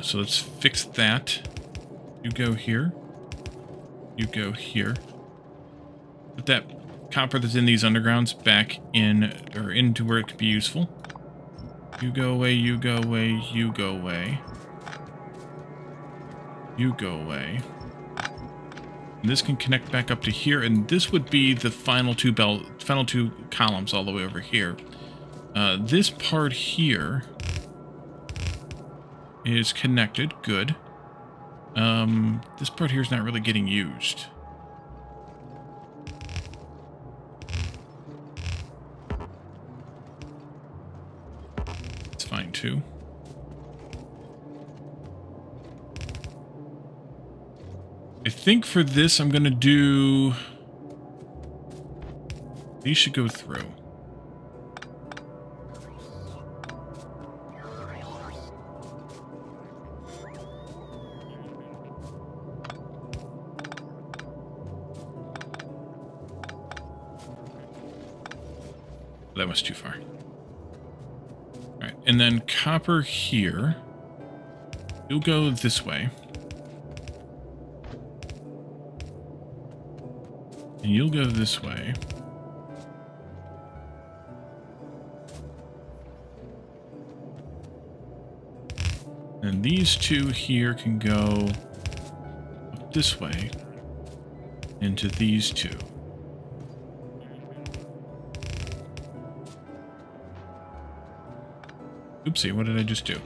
So let's fix that. You go here. You go here. Put that copper that's in these undergrounds back in, or into where it could be useful. You go away, you go away, you go away. You go away. And this can connect back up to here, and this would be the final two columns all the way over here. This part here is connected. Good. This part here is not really getting used. It's fine too. I think for this I'm gonna do... These should go through. That was too far. Alright, and then copper here. You'll go this way. And you'll go this way. And these two here can go up this way into these two. Oopsie, what did I just do?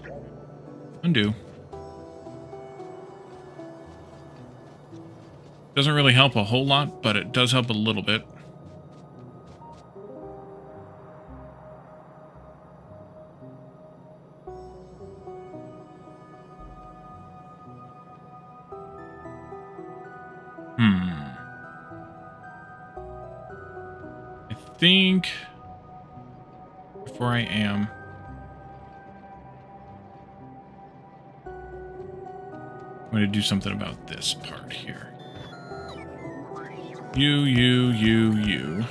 Undo. Doesn't really help a whole lot, but it does help a little bit. I think before I am... I'm going to do something about this part here. You.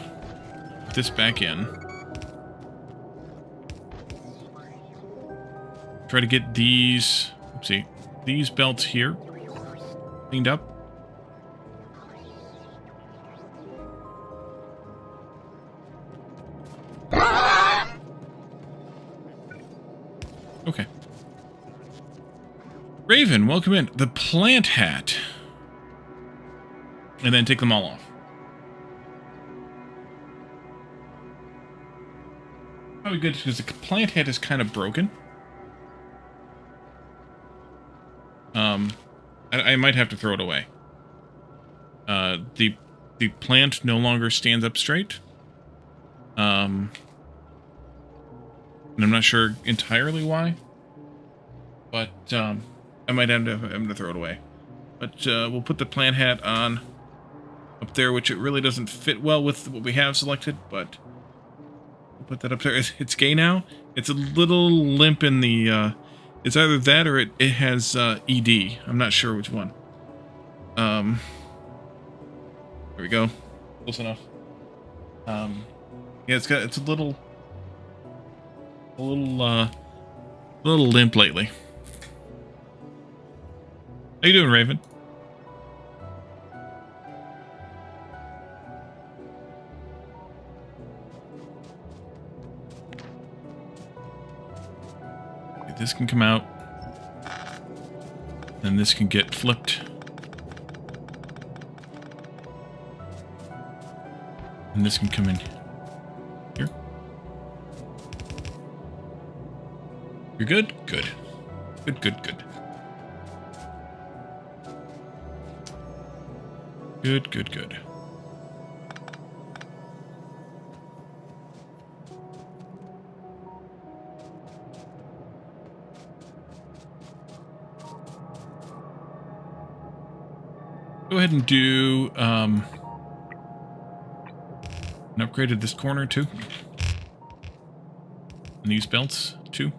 Put this back in. Try to get these, oopsie, these belts here cleaned up. Okay. Raven, welcome in. The plant hat. And then take them all off. Probably good because the plant hat is kind of broken. I might have to throw it away. the plant no longer stands up straight. And I'm not sure entirely why, but I might end up having to throw it away. But we'll put the plant hat on up there, which it really doesn't fit well with what we have selected, but we'll put that up there. It's gay now. It's a little limp in the, it's either that or it has ED. I'm not sure which one. There we go. Close enough. Yeah, it's a little limp lately. How you doing, Raven? Okay, this can come out, and this can get flipped, and this can come in here. You're good? Good. Good, good, good. Good, good, good. Go ahead and do, and upgraded this corner too. And these belts too.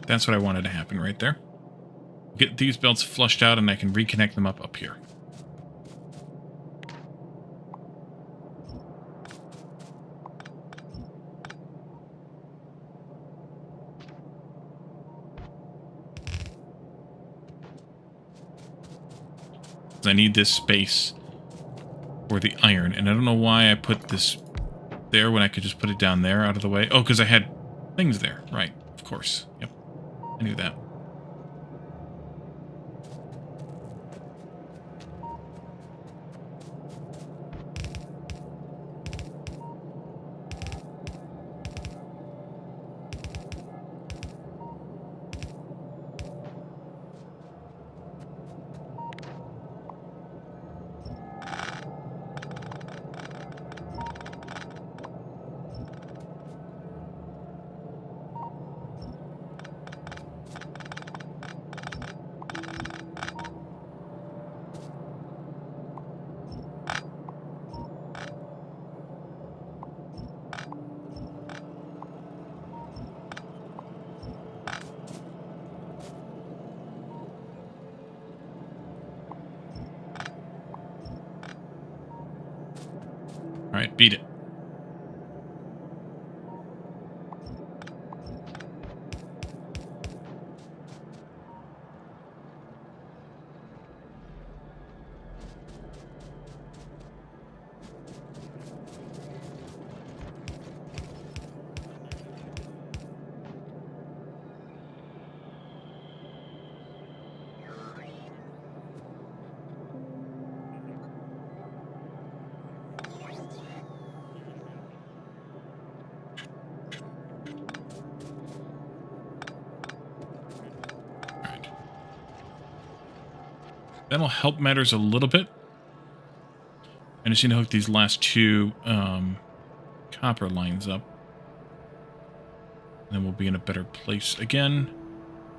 That's what I wanted to happen right there. Get these belts flushed out and I can reconnect them up here. I need this space for the iron, and I don't know why I put this there when I could just put it down there out of the way. Oh, because I had things there. Right, of course. Yep. I knew that. Alright, beat it. That'll help matters a little bit. I just need to hook these last two copper lines up. Then we'll be in a better place again.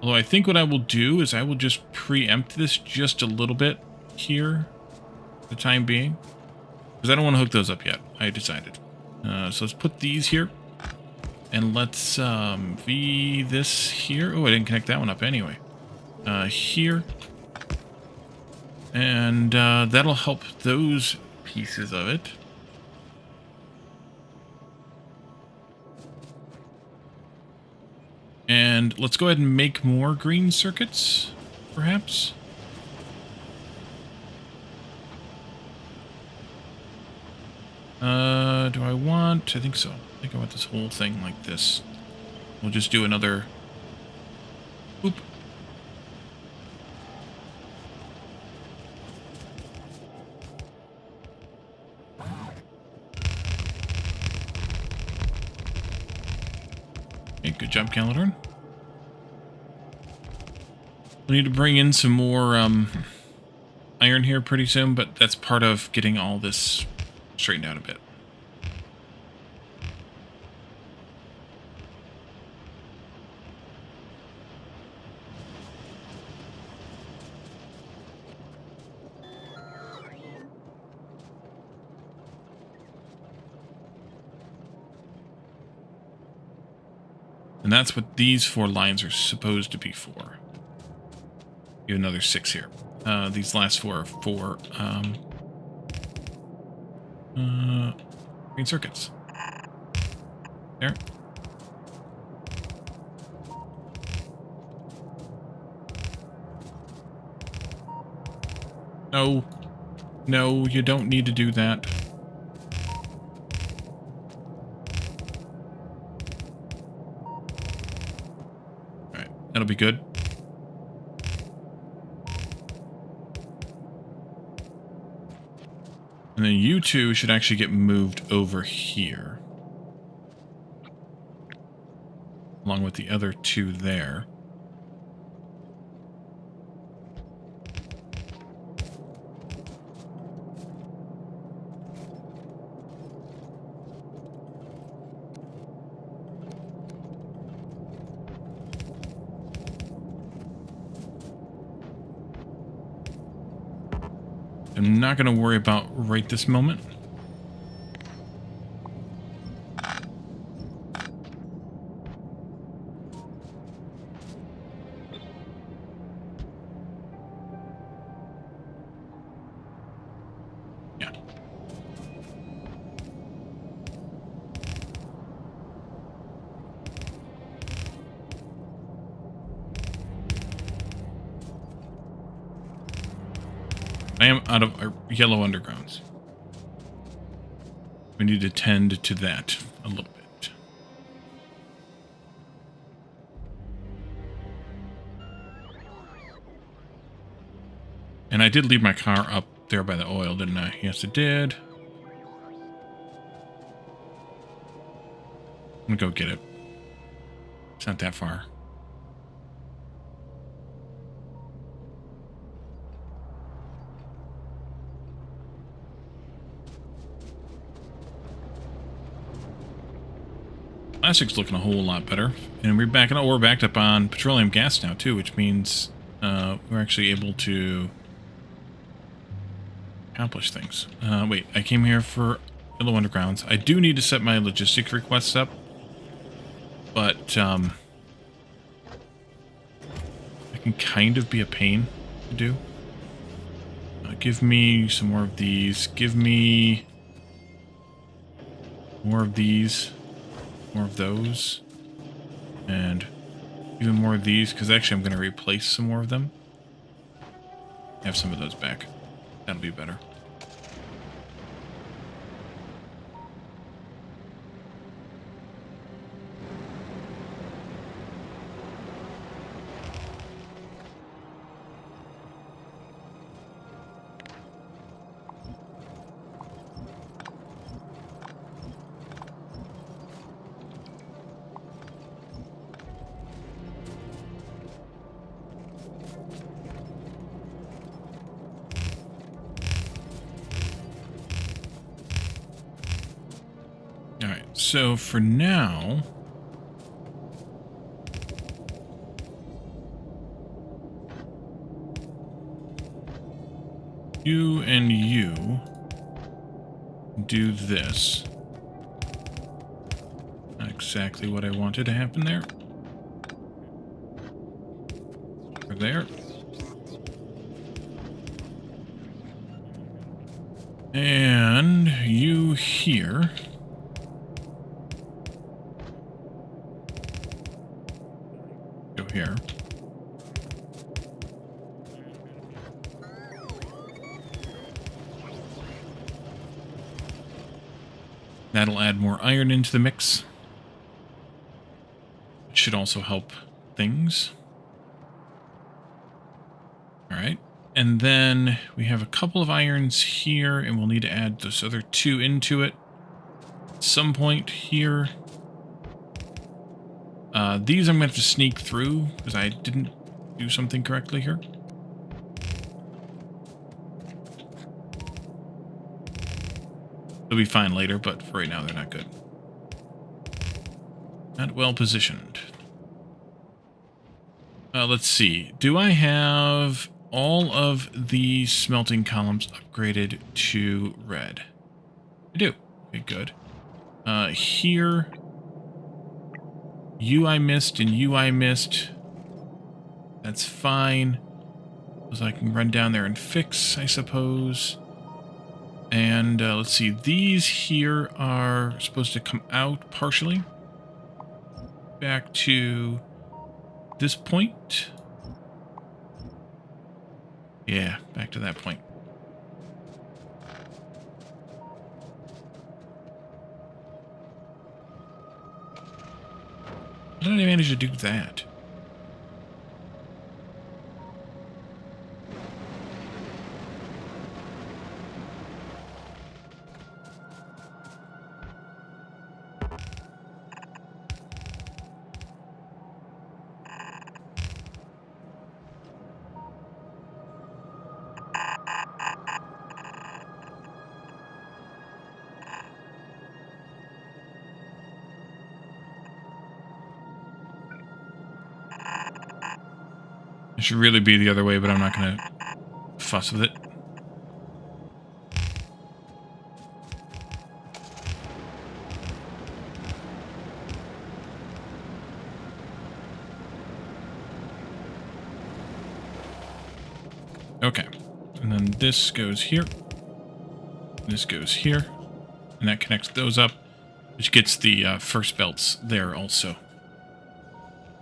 Although I think what I will do is I will just preempt this just a little bit here for the time being. Because I don't want to hook those up yet, I decided. So let's put these here. And let's V this here. Oh, I didn't connect that one up anyway. Here. And that'll help those pieces of it. And let's go ahead and make more green circuits, perhaps. Do I want? I think so. I think I want this whole thing like this. We'll just do another Oop. Okay, good job, Calidorn. We need to bring in some more iron here pretty soon, but that's part of getting all this straightened out a bit. And that's what these 4 lines are supposed to be for. You have another 6 here. These last 4 are for green circuits. There. No. No, you don't need to do that. Alright, that'll be good. And then you two should actually get moved over here. Along with the other 2 there. I'm not going to worry about right this moment. Yeah. I am out of our yellow undergrounds. We need to tend to that a little bit. And I did leave my car up there by the oil, didn't I? Yes, I did. I'm gonna go get it. It's not that far. Plastic's looking a whole lot better, and we're backed up on petroleum gas now too, which means we're actually able to accomplish things. Wait, I came here for yellow undergrounds. I do need to set my logistic requests up, but I can kind of be a pain to do. Give me some more of these. Give me more of these. More of those, and even more of these, because actually I'm going to replace some more of them. Have some of those back. That'll be better. So for now, you and you do this. Not exactly what I wanted to happen there. Or there. And you here. Here. That'll add more iron into the mix. It should also help things. And then we have a couple of irons here, and we'll need to add those other 2 into it at some point here. These I'm going to have to sneak through because I didn't do something correctly here. They'll be fine later, but for right now they're not good. Not well positioned. Let's see. Do I have all of the smelting columns upgraded to red? I do. Okay, good. Here, you I missed and you I missed. That's fine. So I can run down there and fix, I suppose. And let's see. These here are supposed to come out partially. Back to this point. Yeah, back to that point. How did I manage to do that? It should really be the other way, but I'm not going to fuss with it. Okay. And then this goes here. This goes here. And that connects those up, which gets the first belts there also.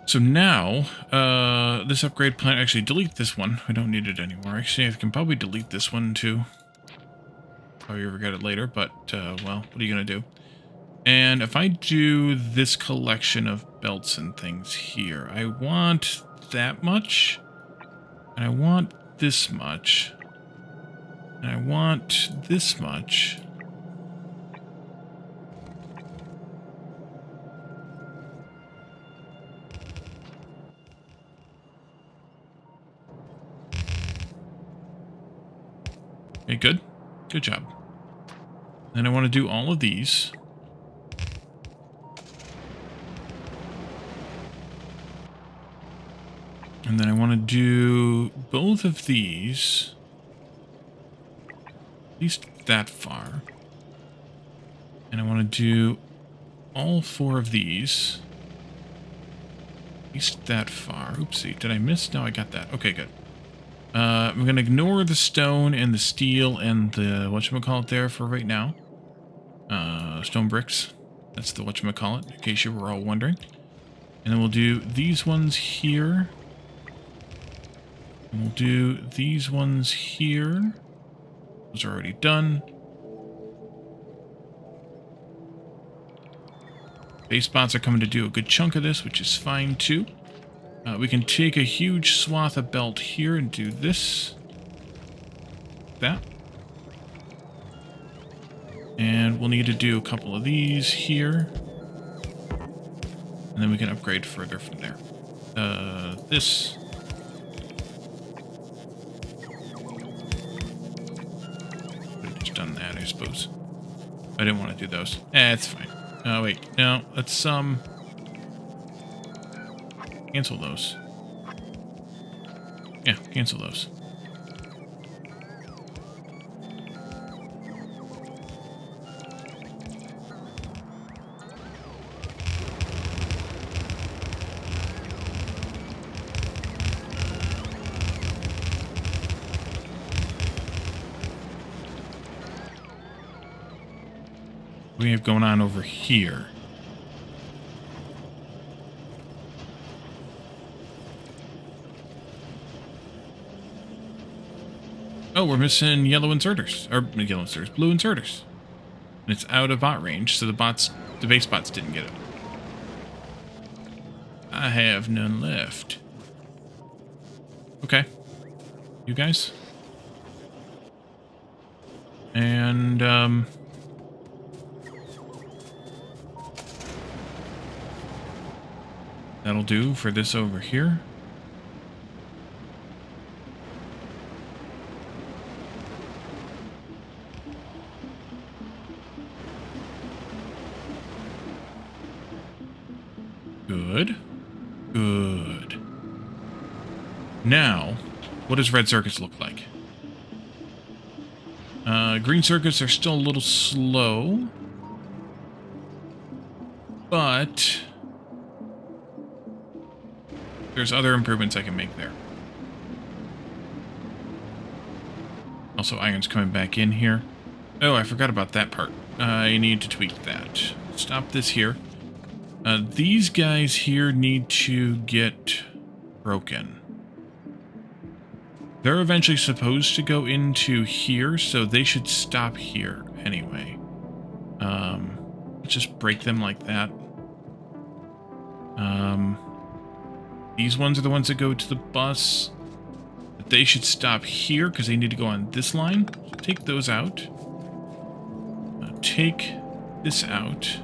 So now, this upgrade plan, actually delete this one. We don't need it anymore. Actually, I can probably delete this one too. Probably forget it later, but, well, what are you going to do? And if I do this collection of belts and things here, I want that much, and I want this much, and I want this much. Okay, good. Good job. Then I want to do all of these. And then I want to do both of these. At least that far. And I want to do all 4 of these. At least that far. Oopsie, did I miss? No, I got that. Okay, good. I'm going to ignore the stone and the steel and the whatchamacallit there for right now. Stone bricks. That's the whatchamacallit, in case you were all wondering. And then we'll do these ones here. And we'll do these ones here. Those are already done. Base spots are coming to do a good chunk of this, which is fine too. We can take a huge swath of belt here and do this. That. And we'll need to do a couple of these here. And then we can upgrade further from there. This. Could have just done that, I suppose. I didn't want to do those. It's fine. Oh, wait. No, let's, cancel those. Yeah, cancel those. What do we have going on over here? Oh, we're missing yellow inserters. Or yellow inserters, blue inserters. And it's out of bot range, so the base bots didn't get it. I have none left. Okay. You guys. And, that'll do for this over here. Good. Good. Now, what does red circuits look like? Green circuits are still a little slow. But there's other improvements I can make there. Also, iron's coming back in here. Oh, I forgot about that part. I need to tweak that. Stop this here. These guys here need to get broken. They're eventually supposed to go into here, so they should stop here anyway. Let's just break them like that. These ones are the ones that go to the bus. But they should stop here because they need to go on this line. So take those out. Take this out.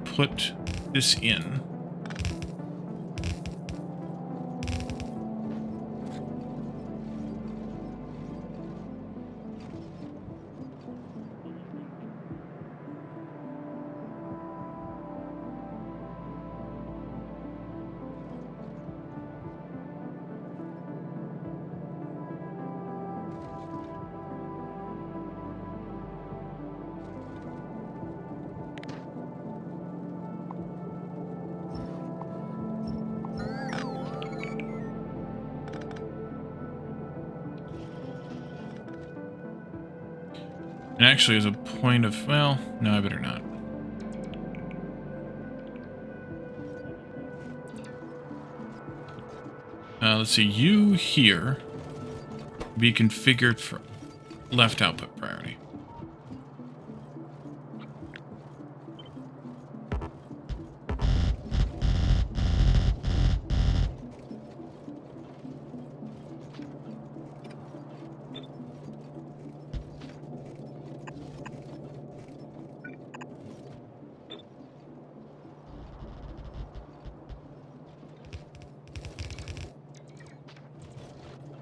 Put this in. And actually, as a point of... Well, no, I better not. Let's see. You here be configured for left output priority.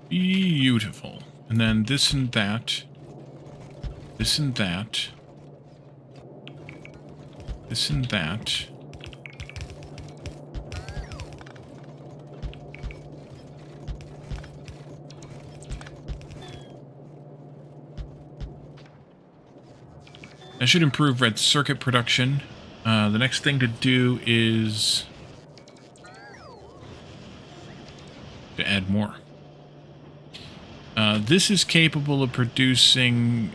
Beautiful. And then this and that. This and that. This and that. That should improve red circuit production. The next thing to do is to add more. This is capable of producing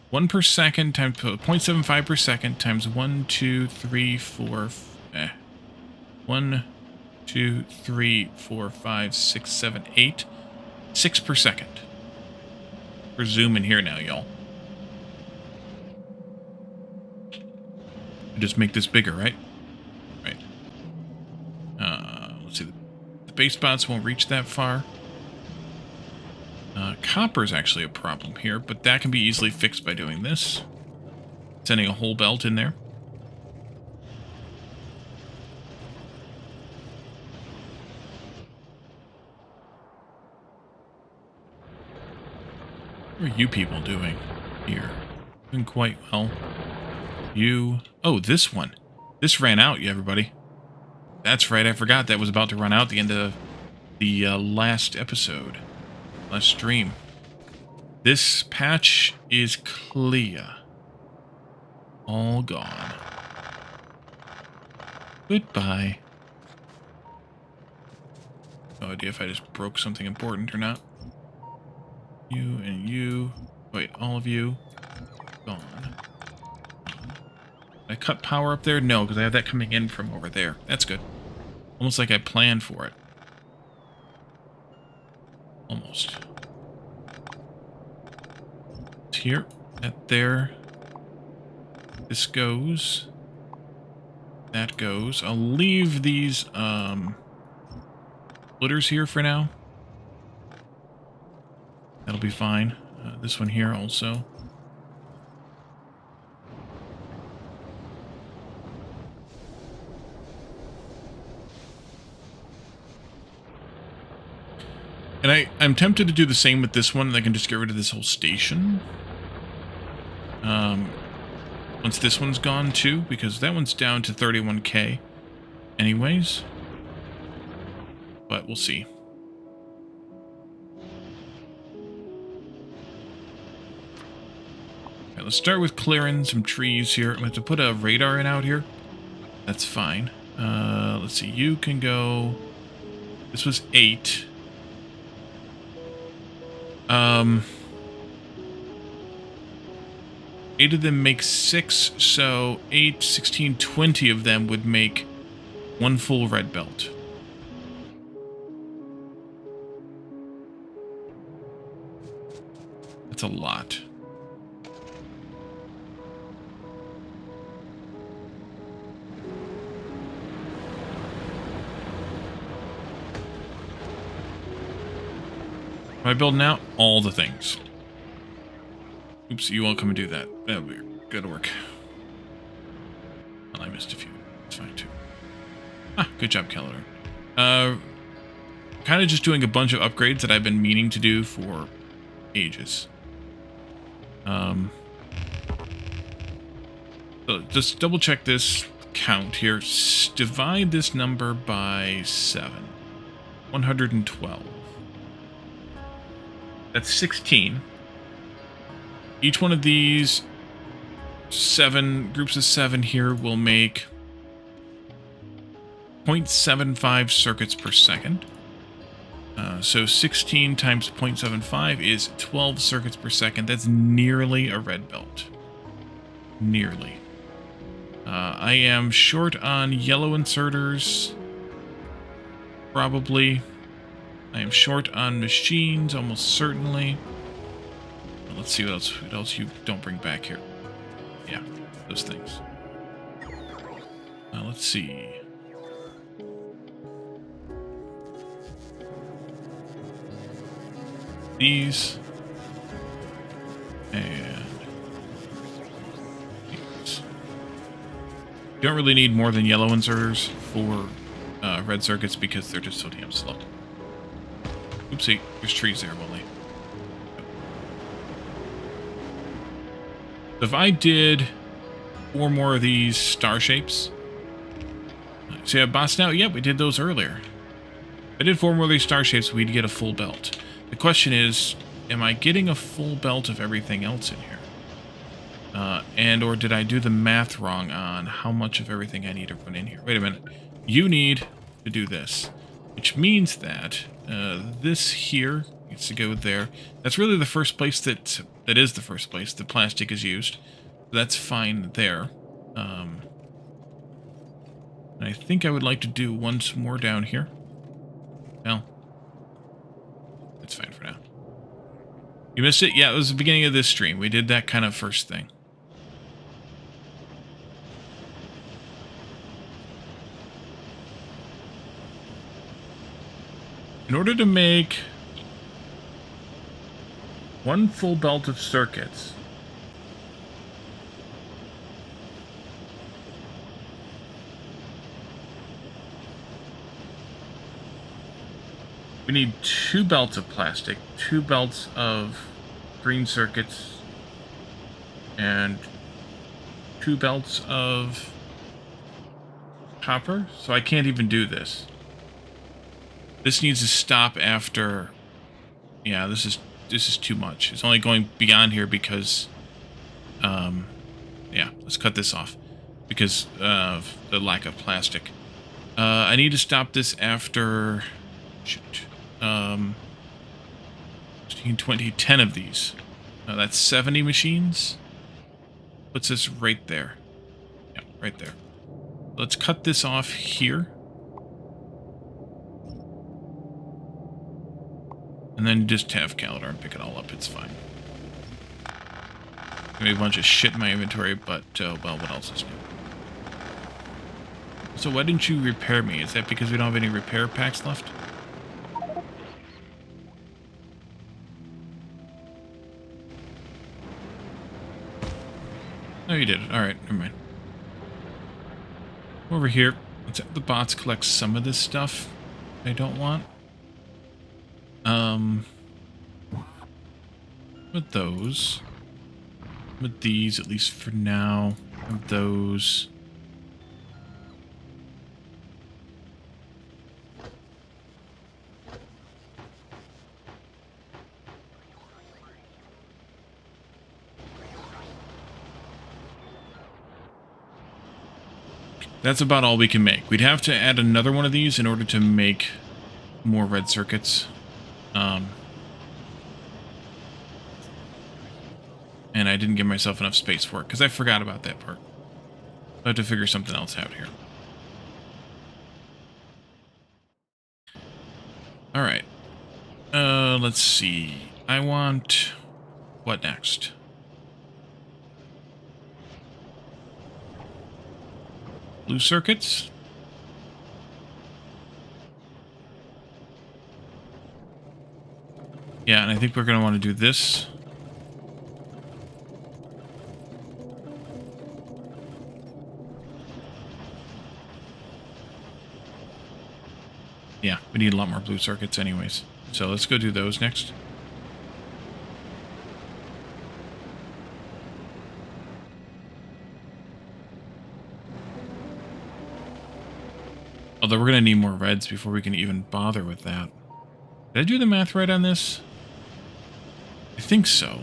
1 per second times 0.75 per second times 1, 2, 3, 4. 1, 2, 3, 4, 5, 6, 7, 8. 6 per second. We're zooming here now, y'all. Just make this bigger, right? Right. Let's see. The base spots won't reach that far. Copper is actually a problem here, but that can be easily fixed by doing this. Sending a whole belt in there. What are you people doing here? Doing quite well. You... Oh, this one. This ran out, everybody. That's right, I forgot that was about to run out at the end of the last episode. Last stream. This patch is clear. All gone. Goodbye. No idea if I just broke something important or not. You and you. Wait, all of you. Gone. I cut power up there? No, because I have that coming in from over there. That's good. Almost like I planned for it. Almost. It's here. That there. This goes. that goes. I'll leave these splitters here for now. That'll be fine. This one here also. And I'm tempted to do the same with this one, and I can just get rid of this whole station. Once this one's gone too, because that one's down to 31k anyways. But we'll see. Okay, let's start with clearing some trees here. I'm going to have to put a radar in out here. That's fine. Let's see, you can go... This was 8. 8 of them make 6, so 8, 16, 20 of them would make 1 full red belt. That's a lot. Am I building out all the things? Oops, you all come and do that. That'll be good work. Well, I missed a few. It's fine too. Ah, good job, Calendar. Kind of just doing a bunch of upgrades that I've been meaning to do for ages. So just double check this count here. Divide this number by 7. 112. That's 16. Each one of these 7 groups of 7 here will make 0.75 circuits per second. So 16 times 0.75 is 12 circuits per second. That's nearly a red belt. Nearly. I am short on yellow inserters. Probably. I am short on machines, almost certainly. Let's see what else you don't bring back here. Yeah, those things. Let's see. These. And these. You don't really need more than yellow inserters for red circuits because they're just so damn slow. Oopsie, there's trees there, Willie. If I did 4 more of these star shapes... See, I bossed out? Yep, we did those earlier. If I did 4 more of these star shapes, we'd get a full belt. The question is, am I getting a full belt of everything else in here? Or did I do the math wrong on how much of everything I need to put in here? Wait a minute. You need to do this. Which means that this here needs to go there. That's really the first place that is the first place the plastic is used. That's fine there. And I think I would like to do once more down here. Well, it's fine for now. You missed it? Yeah, it was the beginning of this stream. We did that kind of first thing. In order to make 1 full belt of circuits, we need 2 belts of plastic, 2 belts of green circuits, and 2 belts of copper. So I can't even do this. This needs to stop after... Yeah, this is too much. It's only going beyond here because... yeah, let's cut this off. Because of the lack of plastic. I need to stop this after... Shoot. 15, 20, 10 of these. That's 70 machines. Puts us right there. Yeah, right there. Let's cut this off here. And then just have Calidar and pick it all up. It's fine. Gonna be a bunch of shit in my inventory, but, well, what else is new? So why didn't you repair me? Is that because we don't have any repair packs left? No, you did it. Alright, never mind. Over here. Let's have the bots collect some of this stuff I don't want. With those. With these, at least for now. With those. That's about all we can make. We'd have to add another one of these in order to make more red circuits. And I didn't give myself enough space for it, because I forgot about that part. I have to figure something else out here. Alright. Let's see. I want... what next? Blue circuits. Yeah, and I think we're going to want to do this. Yeah, we need a lot more blue circuits anyways. So let's go do those next. Although we're going to need more reds before we can even bother with that. Did I do the math right on this? I think so.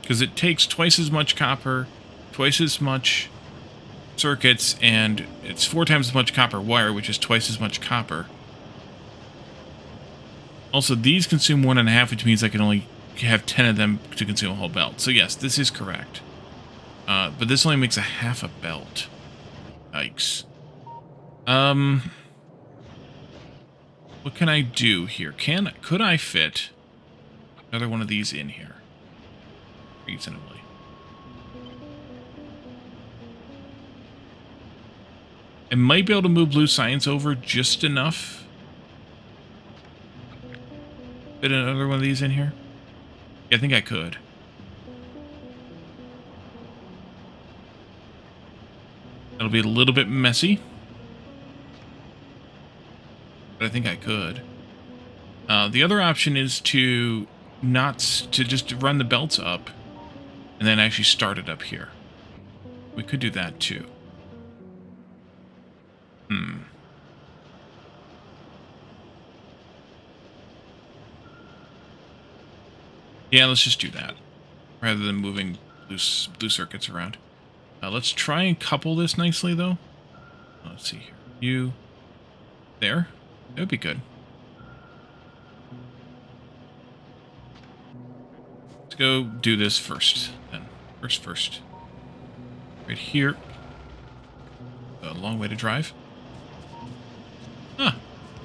Because it takes twice as much copper, twice as much circuits, and it's 4 times as much copper wire, which is twice as much copper. Also, these consume 1.5, which means I can only have 10 of them to consume a whole belt. So yes, this is correct. But this only makes a half a belt. Yikes. What can I do here? Could I fit another one of these in here? Reasonably. I might be able to move blue science over just enough. Fit another one of these in here? Yeah, I think I could. That'll be a little bit messy. But I think I could. The other option is to just run the belts up and then actually start it up here. We could do that too. Yeah, let's just do that rather than moving blue circuits around. Let's try and couple this nicely, though. Let's see here. You there? That would be good. Let's go do this first, then. First. Right here. A long way to drive.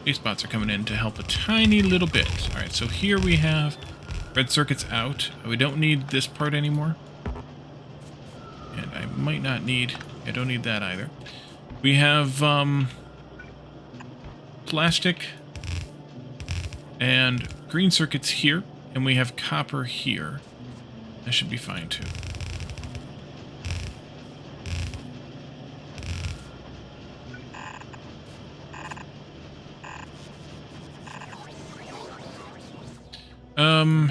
These spots are coming in to help a tiny little bit. Alright, so here we have red circuits out. We don't need this part anymore. And I might not need... I don't need that either. We have plastic and green circuits here, and we have copper here. That should be fine too.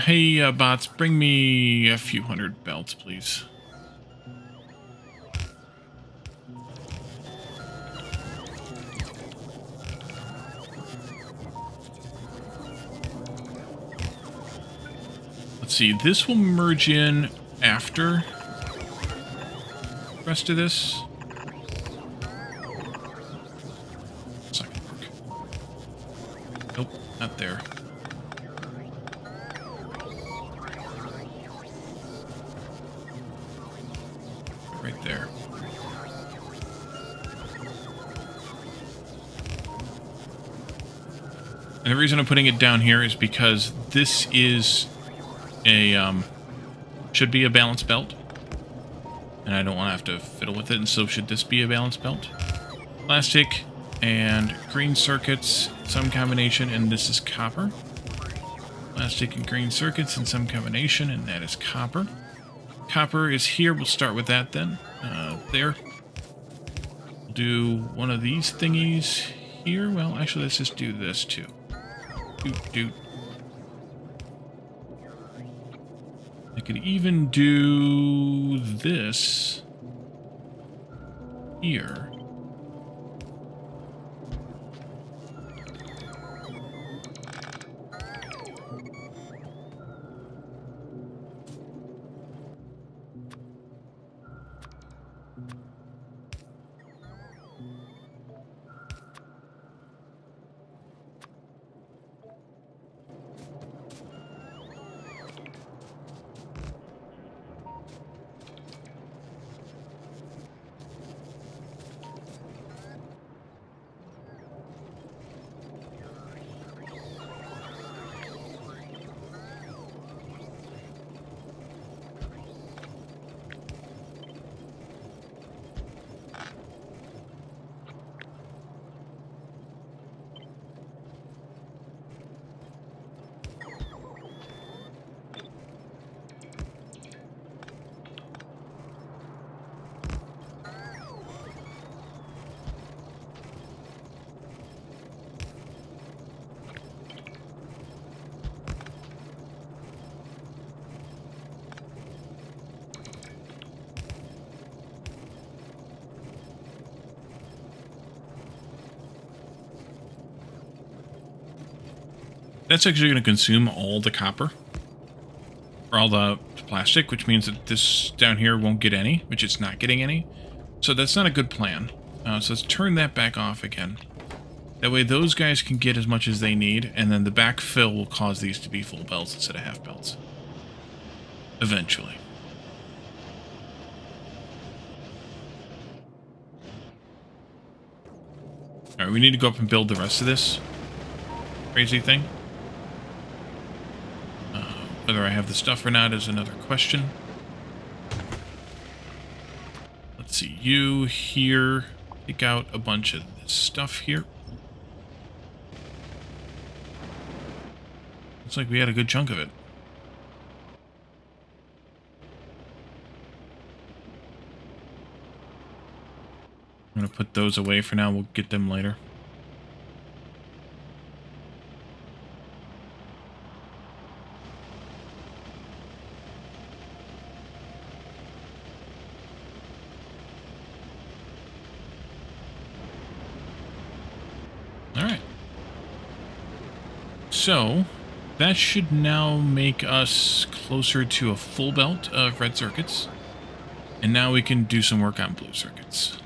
Hey, bots, bring me a few hundred belts, please. Let's see, this will merge in after the rest of this. It's not gonna work. Nope, not there. Right there. And the reason I'm putting it down here is because this is a, should be a balanced belt. and I don't want to have to fiddle with it, and so should this be a balance belt. Plastic and green circuits, some combination, and this is copper. Plastic and green circuits in some combination, and that is copper. Copper is here. We'll start with that then. There. We'll do one of these thingies here. Well, actually, let's just do this too. Doot. I could even do this here. That's actually going to consume all the copper, or all the plastic, which means that this down here won't get any, which it's not getting any. So that's not a good plan. So let's turn that back off again. That way those guys can get as much as they need, and then the backfill will cause these to be full belts instead of half belts. Eventually. Alright, we need to go up and build the rest of this crazy thing. Whether I have the stuff or not is another question. Let's see, you here. Take out a bunch of this stuff here. Looks like we had a good chunk of it. I'm going to put those away for now. We'll get them later. So, that should now make us closer to a full belt of red circuits. And now we can do some work on blue circuits.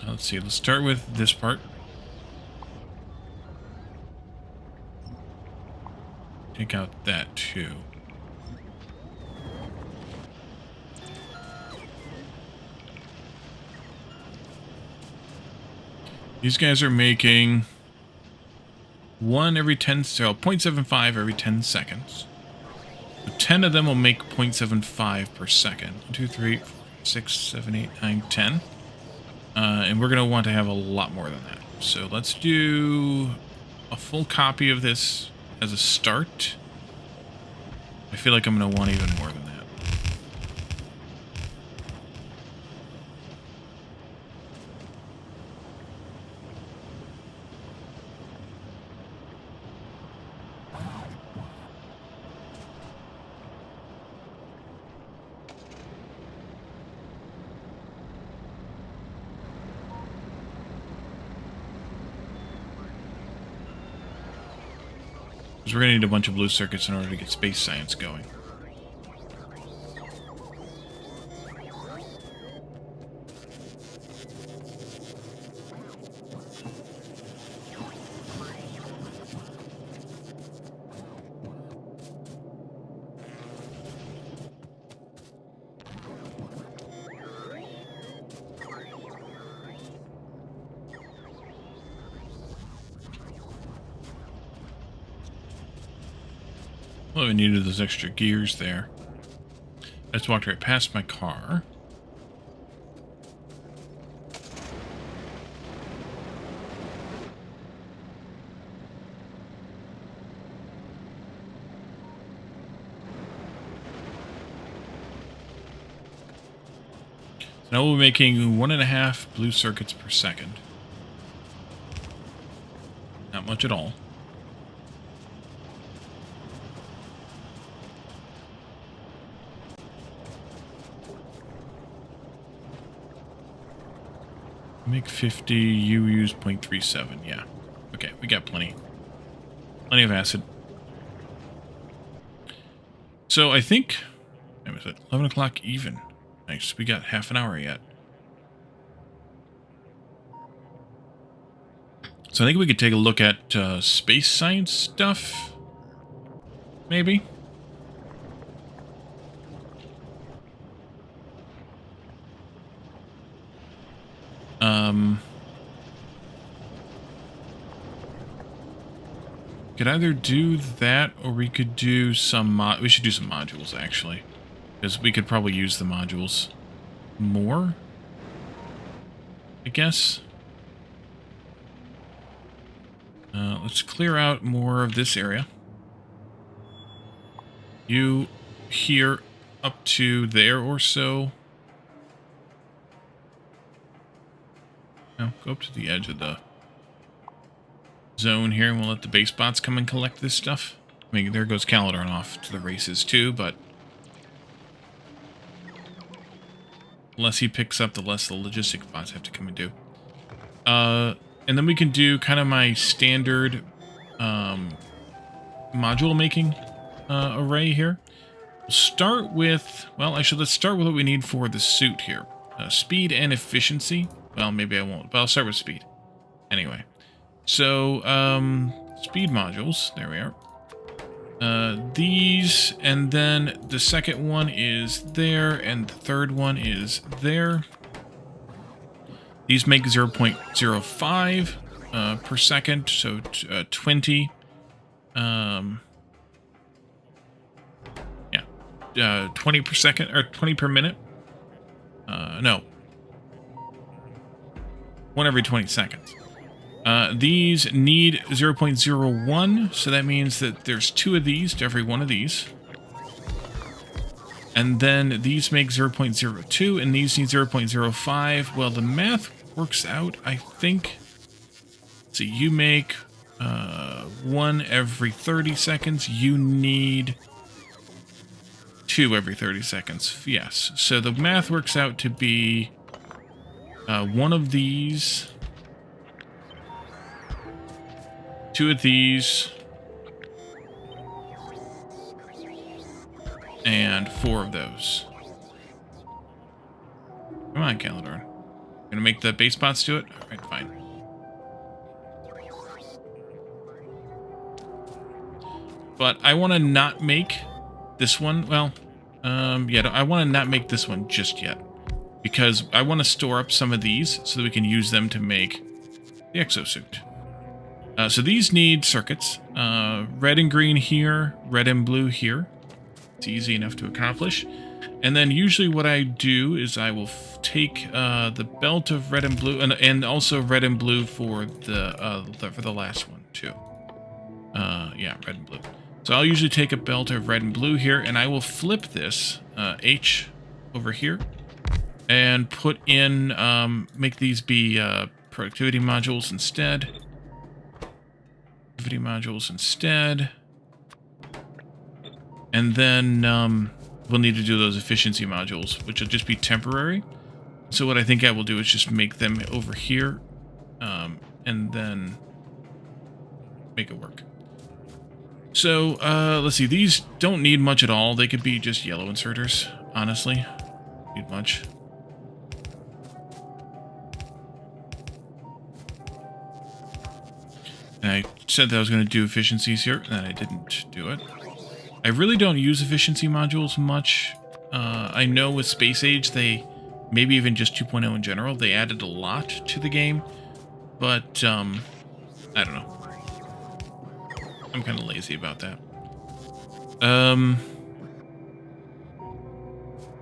Let's see, let's start with this part. Take out that too. These guys are making 0.75 every 10 seconds. So 10 of them will make 0.75 per second. 1, 2, 3, 4, 6, 7, 8, 9, 10. And we're going to want to have a lot more than that. So let's do a full copy of this as a start. I feel like I'm going to want even more than that. Because we're going to need a bunch of blue circuits in order to get space science going. Oh, I needed those extra gears there. I just walked right past my car. Now we're making 1.5 blue circuits per second. Not much at all. Make 50, you use 0.37, yeah. Okay, we got plenty. Plenty of acid. So I think, what was it, 11 o'clock even. Nice, we got half an hour yet. So I think we could take a look at space science stuff, maybe? Could either do that, or we could do some we should do some modules, actually. Because we could probably use the modules more, I guess. Let's clear out more of this area. You here up to there or so. No, go up to the edge of the zone here, and we'll let the base bots come and collect this stuff. I mean, there goes Calidron off to the races too, but the less he picks up, the less the logistic bots have to come and do. And then we can do kind of my standard module making array here. We'll start with, well, actually, let's start with what we need for the suit here. Speed and efficiency. Well, maybe I won't, but I'll start with speed. Anyway. So, speed modules, there we are. These, and then the second one is there, and the third one is there. These make 0.05 per second, so 20. Yeah, 20 per second, or 20 per minute. No. 1 every 20 seconds. These need 0.01, so that means that there's 2 of these to every 1 of these. And then these make 0.02, and these need 0.05. Well, the math works out, I think. So you make 1 every 30 seconds. You need 2 every 30 seconds. Yes. So the math works out to be 1 of these, 2 of these, and 4 of those. Come on, Calidron. Gonna make the base bots do it? Alright, fine. But I want to not make this one, well, yeah, I want to not make this one just yet. Because I want to store up some of these so that we can use them to make the exosuit. So these need circuits. Red and green here, red and blue here. It's easy enough to accomplish. And then usually what I do is I will take the belt of red and blue, and also red and blue for the last one too. Yeah, red and blue. So I'll usually take a belt of red and blue here, and I will flip this H over here, and put in make these be productivity modules instead. Productivity modules instead. And then we'll need to do those efficiency modules, which will just be temporary. So what I think I will do is just make them over here, and then make it work. So, let's see, these don't need much at all. They could be just yellow inserters, honestly. Need much. And I said that I was going to do efficiencies here, and I didn't do it. I really don't use efficiency modules much. I know with Space Age, they, maybe even just 2.0 in general, they added a lot to the game. But, I don't know. I'm kind of lazy about that. Did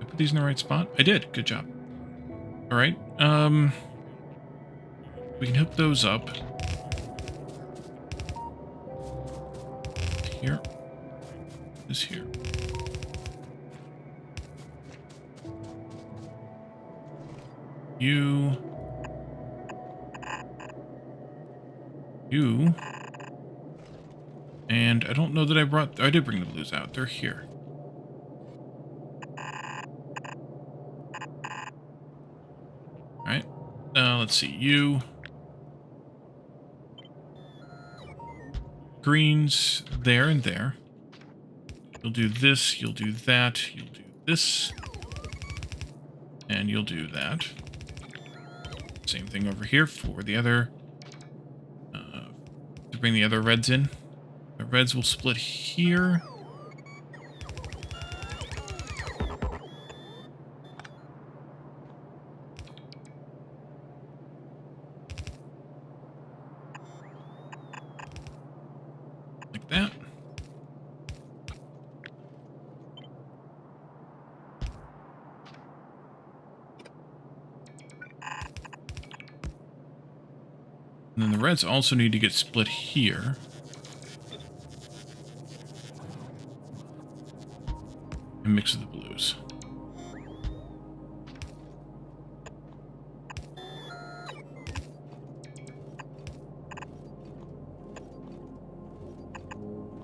I put these in the right spot? I did. Good job. All right. We can hook those up. Here. This here. You. And I don't know that I did bring the blues out. They're here. Alright. Let's see. You. Greens there and there. You'll do this, you'll do that, you'll do this. And you'll do that. Same thing over here for the other... to bring the other reds in. The reds will split here. Like that. And then the reds also need to get split here. And mix with the blues.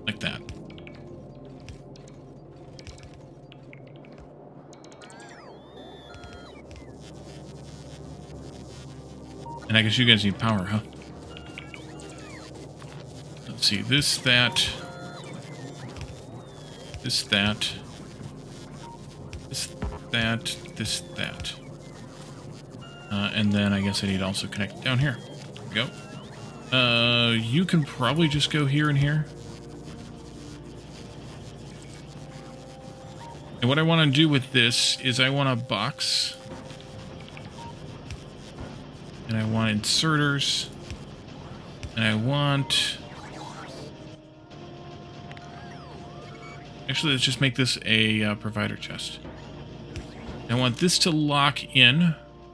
Like that. And I guess you guys need power, huh? Let's see, this, that, this, that, this, that, this, that. And then I guess I need to also connect down here. There we go. You can probably just go here and here. And what I want to do with this is I want a box. And I want inserters. And I want... Actually, let's just make this a provider chest. I want this to lock in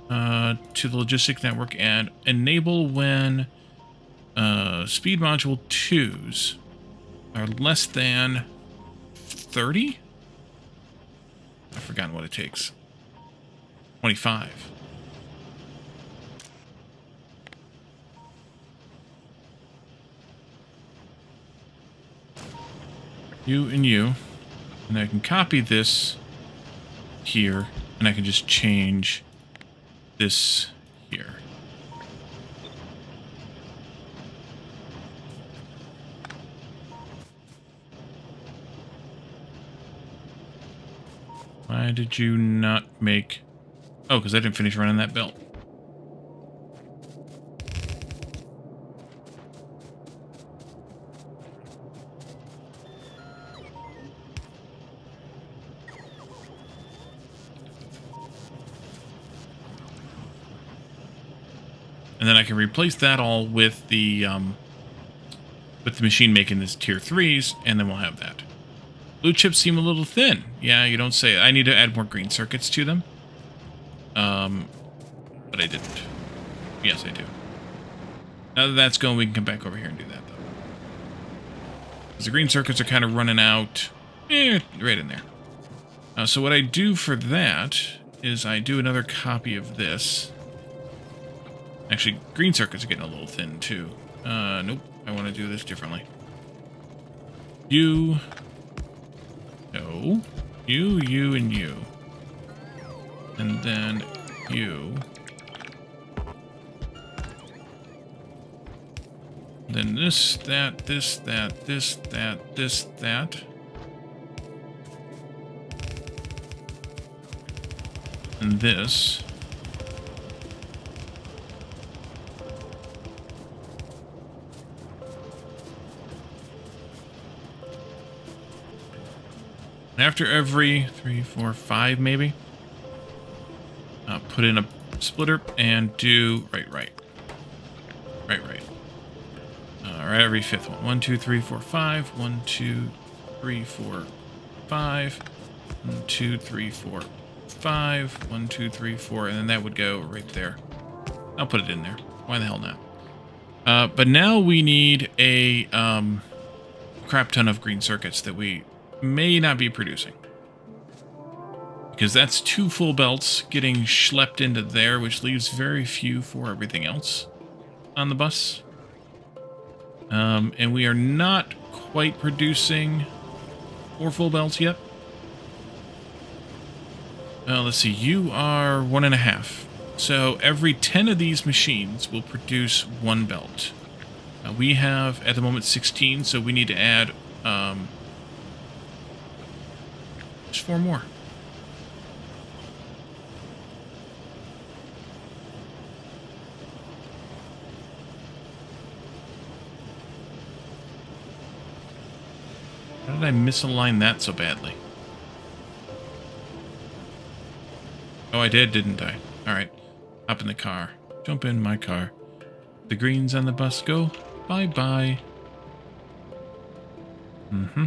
to the logistic network and enable when speed module 2s are less than 30? I've forgotten what it takes. 25. You and you. And I can copy this here, and I can just change this here. Why did you not make... Oh, because I didn't finish running that belt. And then I can replace that all with the machine making this tier 3s, and then we'll have that. Blue chips seem a little thin. Yeah, you don't say it. I need to add more green circuits to them. But I didn't. Yes, I do. Now that that's going, we can come back over here and do that, though. Because the green circuits are kind of running out. Right in there. So what I do for that is I do another copy of this. Actually, green circuits are getting a little thin, too. Nope. I want to do this differently. You. No. You, and you. And then you. Then this, that, this, that, this, that, this, that. And this. After every 3, 4, 5, maybe, put in a splitter and do right. Right every 5th one. 1, 2, 3, 4, 5. 1, 2, 3, 4, 5. 1, 2, 3, 4, 5. 1, 2, 3, 4, and then that would go right there. I'll put it in there. Why the hell not? But now we need a crap ton of green circuits that we may not be producing. Because that's 2 full belts getting schlepped into there, which leaves very few for everything else on the bus. And we are not quite producing 4 full belts yet. Let's see, you are 1.5. So every 10 of these machines will produce 1 belt. We have, at the moment, 16, so we need to add just 4 more. How did I misalign that so badly? Oh, I did, didn't I? Alright. Hop in the car. Jump in my car. The greens on the bus go bye-bye. Mm-hmm.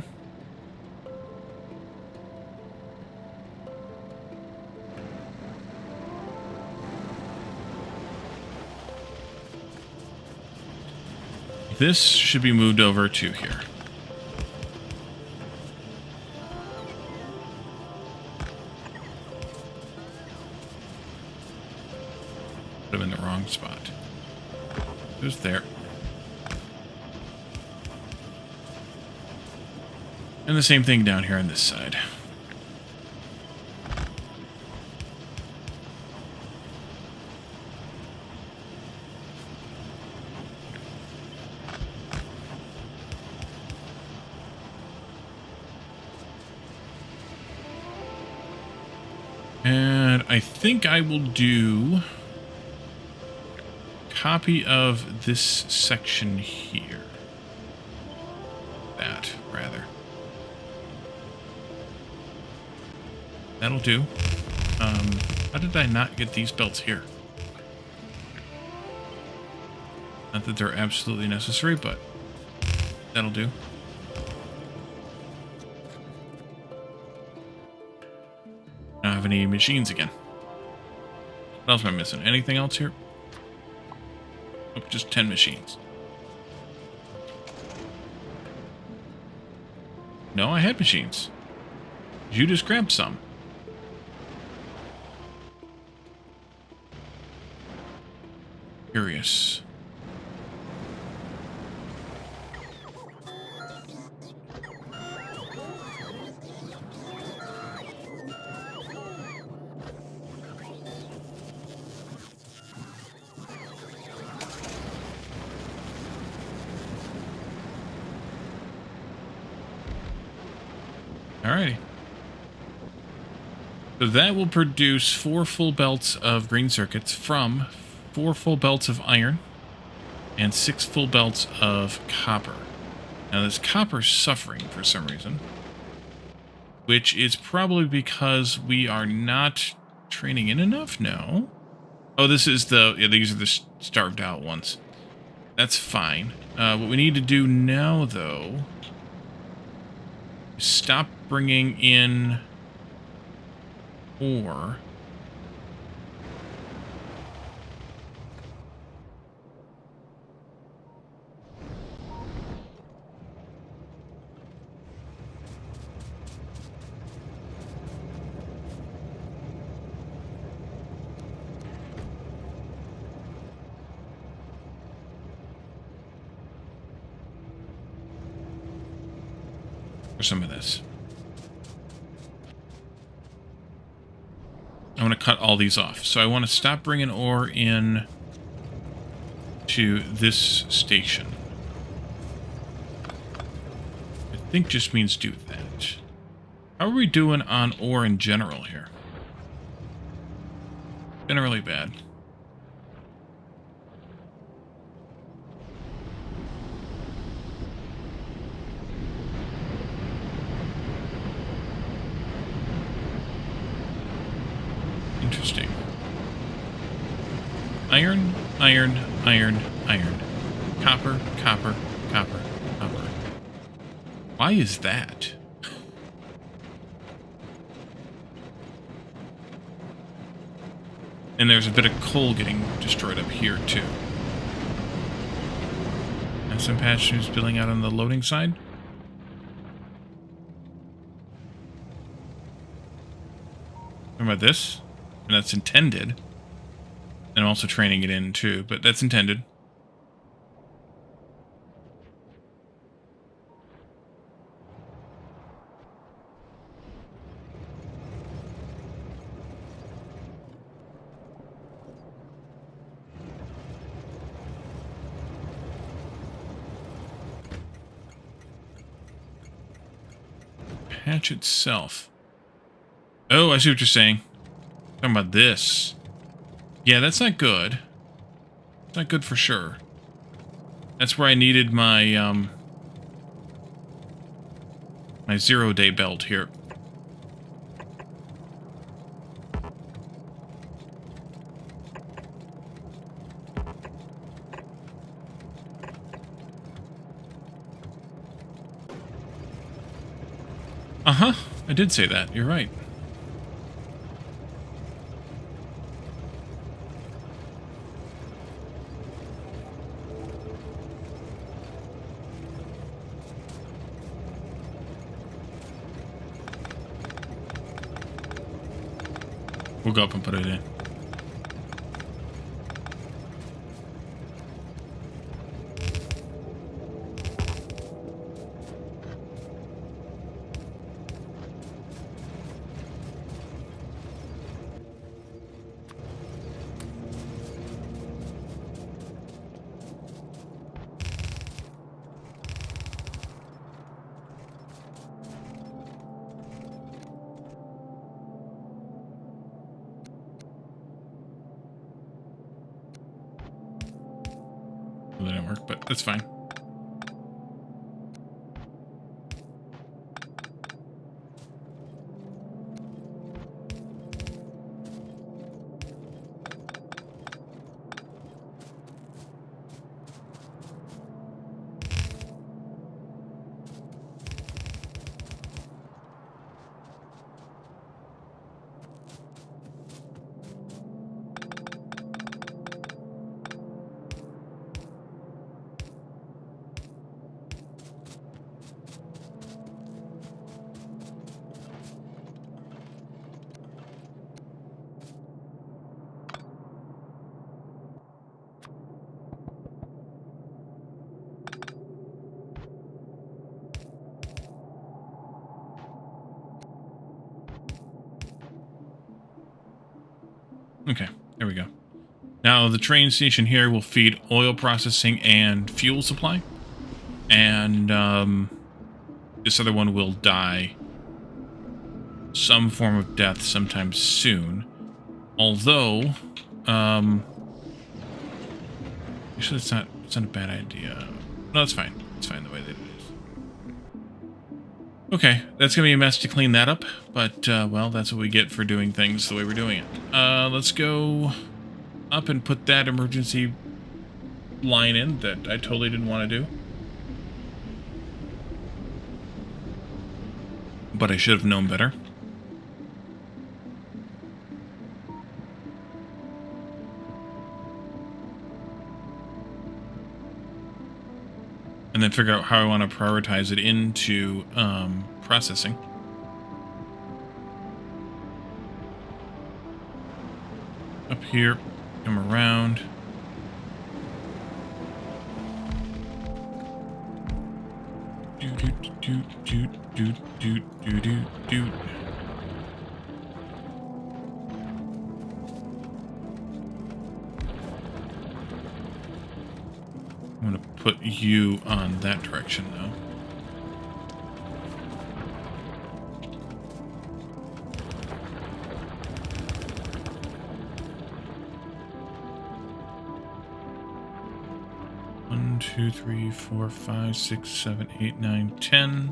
This should be moved over to here. Put him in the wrong spot. Who's there? And the same thing down here on this side. And I think I will do copy of this section here. That, rather. That'll do. How did I not get these belts here? Not that they're absolutely necessary, but that'll do. I don't have any machines again. What else am I missing? Anything else here? Oh, just 10 machines. No, I had machines. You just grabbed some. Curious. Alrighty. So that will produce 4 full belts of green circuits from 4 full belts of iron and 6 full belts of copper. Now this copper's suffering for some reason, which is probably because we are not training in enough? No. Oh, this is the, yeah, these are the starved out ones. That's fine. What we need to do now, though, is stop bringing in ore. For some of this. I want to cut all these off. So I want to stop bringing ore in to this station. I think just means do that. How are we doing on ore in general here? Generally bad. Interesting. Iron, iron, iron, iron. Copper, copper, copper, copper. Why is that? And there's a bit of coal getting destroyed up here, too. And some passengers spilling out on the loading side. Talking about this? And that's intended. And I'm also training it in, too, but that's intended. Patch itself. Oh, I see what you're saying. Talking about this. Yeah, that's not good. It's not good for sure. That's where I needed my, my 0-day belt here. Uh-huh. I did say that. You're right. We'll go up and put it in. That didn't work, but that's fine. Okay, there we go. Now the train station here will feed oil processing and fuel supply. And this other one will die some form of death sometime soon. Although, actually it's not a bad idea. No, it's fine. It's fine the way that it is. Okay, that's gonna be a mess to clean that up, but well, that's what we get for doing things the way we're doing it. Let's go up and put that emergency line in that I totally didn't want to do. But I should have known better. And then figure out how I want to prioritize it into processing. Up here, come around. I'm going to put you on that direction now. One, 2, 3, 4, 5, 6, 7, 8, 9, 10.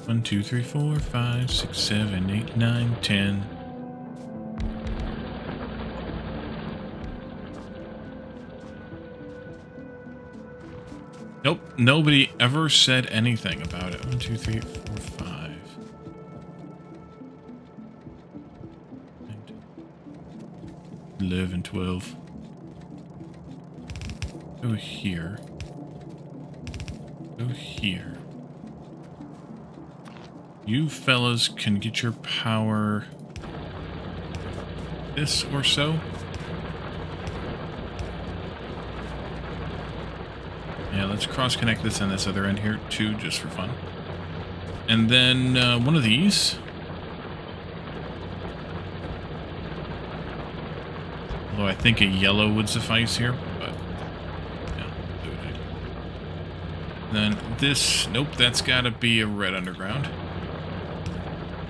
One, 2, 3, 4, 5, 6, 7, 8, 9, 10. Nope, nobody ever said anything about it. 1, 2, 3, 4, 5. 11, 12. Go here. Go here. You fellas can get your power this or so. Yeah, let's cross-connect this and this other end here, too, just for fun. And then one of these. Although I think a yellow would suffice here, but yeah, do it. Then this, nope, that's got to be a red underground.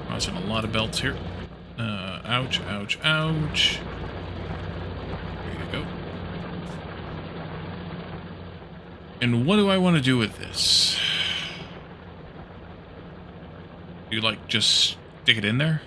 Causing a lot of belts here. Ouch, ouch, ouch. There you go. And what do I want to do with this? Do you, like, just stick it in there?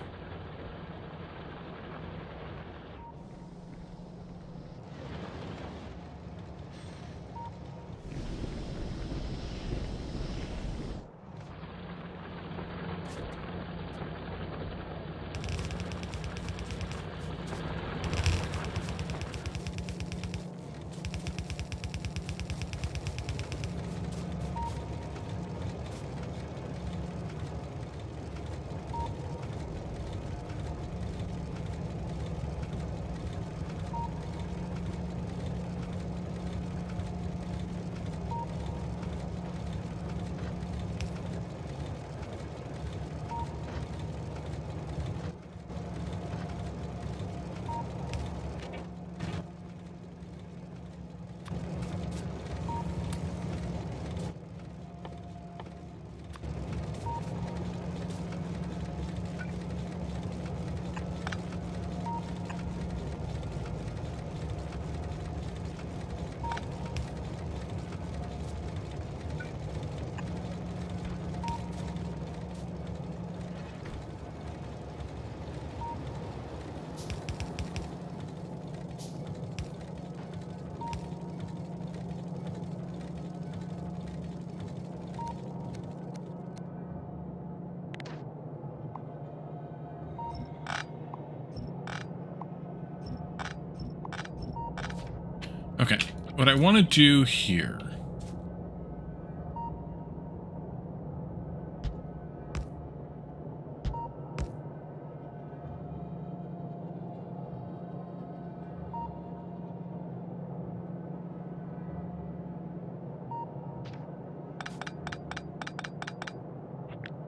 Okay, what I want to do here...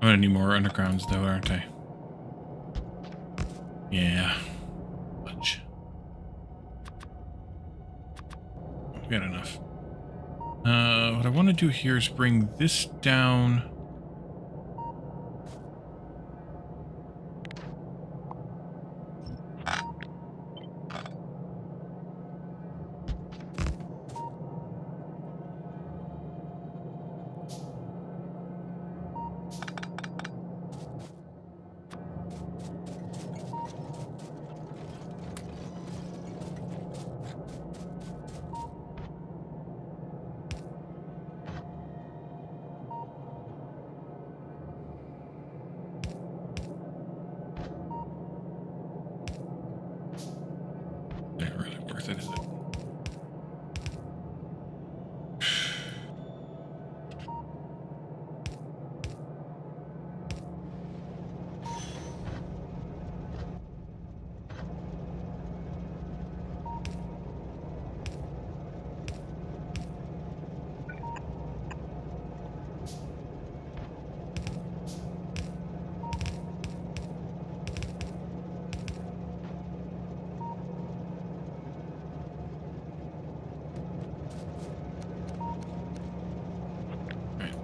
I'm gonna need more undergrounds though, aren't I? Yeah. Fudge. We got enough. What I want to do here is bring this down. Not really worth it, is it?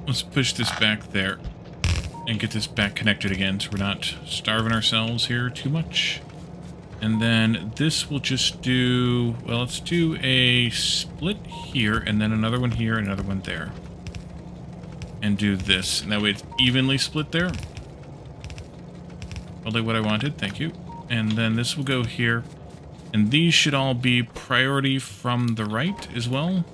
Let's push this back there and get this back connected again so we're not starving ourselves here too much. And then this will just do, well, let's do a split here and then another one here and another one there. And do this. And that way it's evenly split there. Probably what I wanted, thank you. And then this will go here. And these should all be priority from the right as well.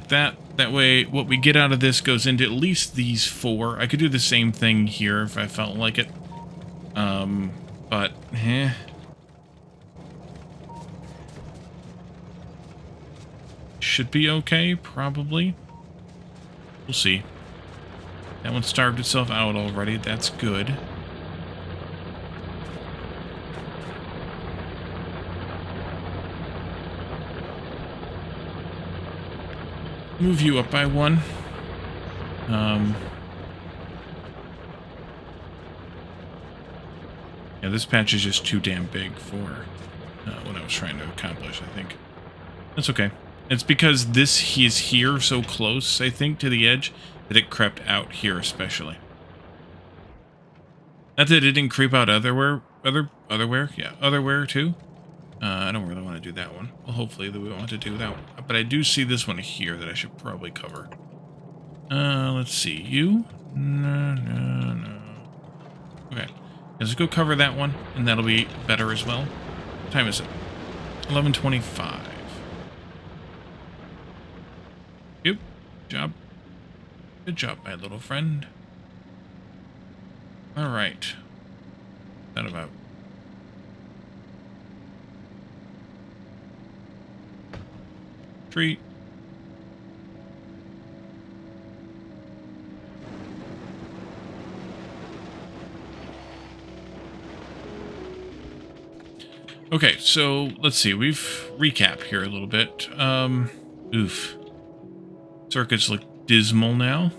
like that. That way, what we get out of this goes into at least these 4. I could do the same thing here if I felt like it. But, should be okay, probably. We'll see. That one starved itself out already. That's good. Move you up by 1. Yeah, this patch is just too damn big for what I was trying to accomplish, I think. That's okay. It's because he is here so close, I think, to the edge, that it crept out here especially. Not that it didn't creep out otherwhere too. I don't really want to do that one. Well, hopefully that we want to do that one. But I do see this one here that I should probably cover. Let's see. You? No. Okay. Let's go cover that one, and that'll be better as well. What time is it? 11:25. Good job. Good job, my little friend. All right. That about. Treat. Okay, so let's see. We've recap here a little bit. Oof. Circuits look dismal now.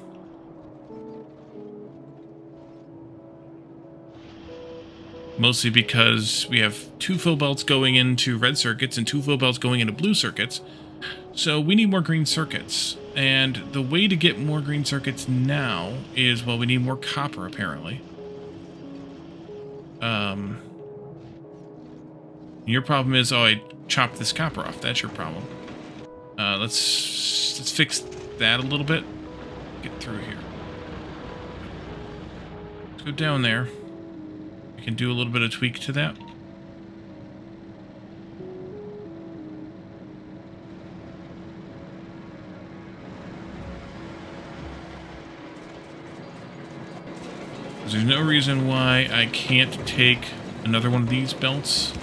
Mostly because we have 2 fill belts going into red circuits and 2 fill belts going into blue circuits. So we need more green circuits. And the way to get more green circuits now is, well, we need more copper, apparently. Your problem is, oh, I chopped this copper off. That's your problem. Let's fix that a little bit. Get through here. Let's go down there. We can do a little bit of tweak to that. There's no reason why I can't take another one of these belts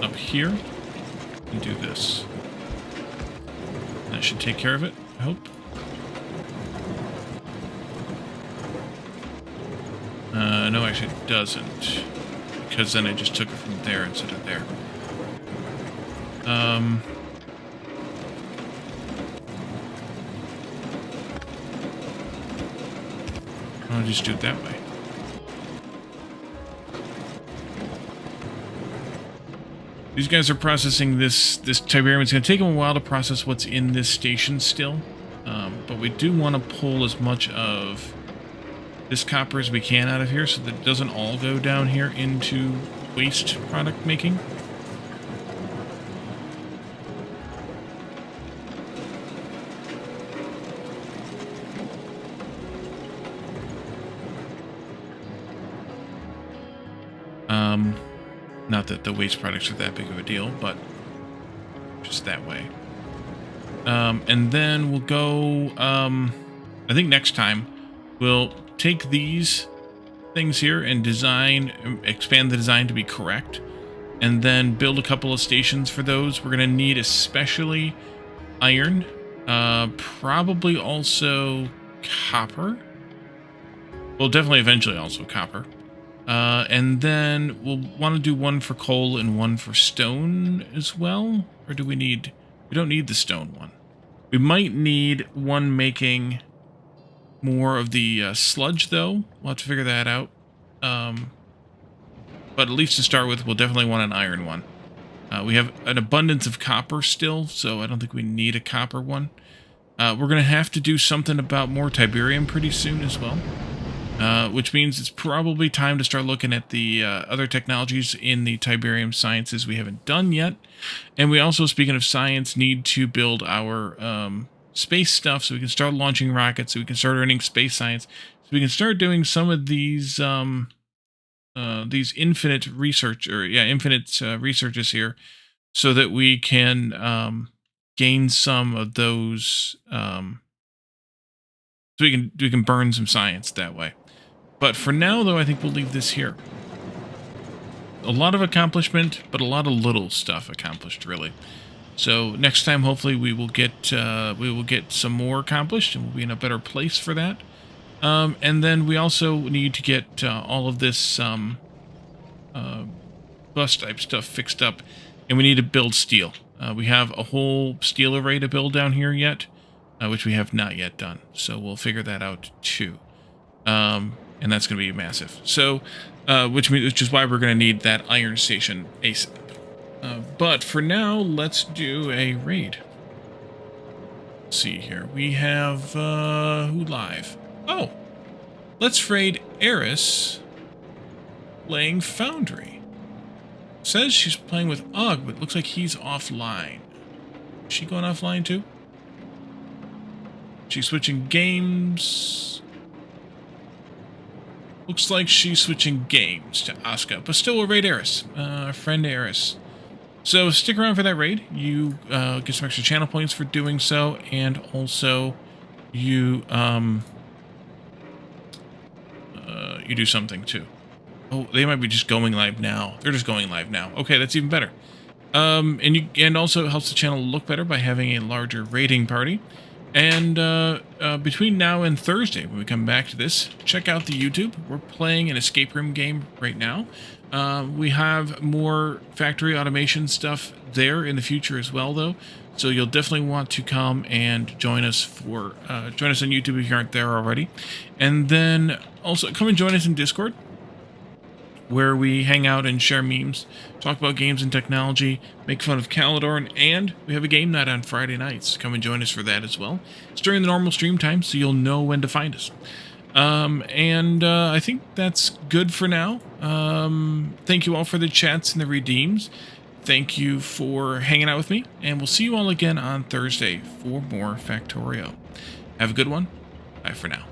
up here and do this. That should take care of it, I hope. No, actually it doesn't. Because then I just took it from there instead of there. I'll just do it that way. These guys are processing this Tiberium. It's going to take them a while to process what's in this station still. But we do want to pull as much of this copper as we can out of here so that it doesn't all go down here into waste product making. Not that the waste products are that big of a deal, but just that way. And then we'll go, I think next time, we'll take these things here and expand the design to be correct, and then build a couple of stations for those. We're going to need especially iron, probably also copper. Well, definitely eventually also copper. And then we'll want to do one for coal and one for stone as well. Or do we need... We don't need the stone one. We might need one making more of the sludge, though. We'll have to figure that out. But at least to start with, we'll definitely want an iron one. We have an abundance of copper still, so I don't think we need a copper one. We're going to have to do something about more Tiberium pretty soon as well. Which means it's probably time to start looking at the other technologies in the Tiberium sciences we haven't done yet. And we also, speaking of science, need to build our space stuff so we can start launching rockets, so we can start earning space science, so we can start doing some of these infinite research, or infinite researches here, so that we can gain some of those, so we can burn some science that way. But for now, though, I think we'll leave this here. A lot of accomplishment, but a lot of little stuff accomplished, really. So next time, hopefully, we will get some more accomplished, and we'll be in a better place for that. And then we also need to get all of this bus type stuff fixed up, and we need to build steel. We have a whole steel array to build down here yet, which we have not yet done. So we'll figure that out too. And that's going to be massive. So, which is why we're going to need that iron station ASAP. But for now, let's do a raid. Let's see here. We have who live? Oh, let's raid Eris playing Foundry. Says she's playing with Og, but it looks like he's offline. Is she going offline too? She's switching games. Looks like she's switching games to Asuka, but still we'll raid Eris, friend Eris. So stick around for that raid. You get some extra channel points for doing so, and also you you do something too. Oh, they might be just going live now. They're just going live now. Okay, that's even better. And also it helps the channel look better by having a larger raiding party. And between now and Thursday, when we come back to this, check out the YouTube. We're playing an escape room game right now. We have more factory automation stuff there in the future as well, though. So you'll definitely want to come and join us for join us on YouTube if you aren't there already. And then also come and join us in Discord, where we hang out and share memes, talk about games and technology, make fun of Calidorn, and we have a game night on Friday nights. Come and join us for that as well. It's during the normal stream time, so you'll know when to find us. I think that's good for now. Thank you all for the chats and the redeems. Thank you for hanging out with me, and we'll see you all again on Thursday for more Factorio. Have a good one. Bye for now.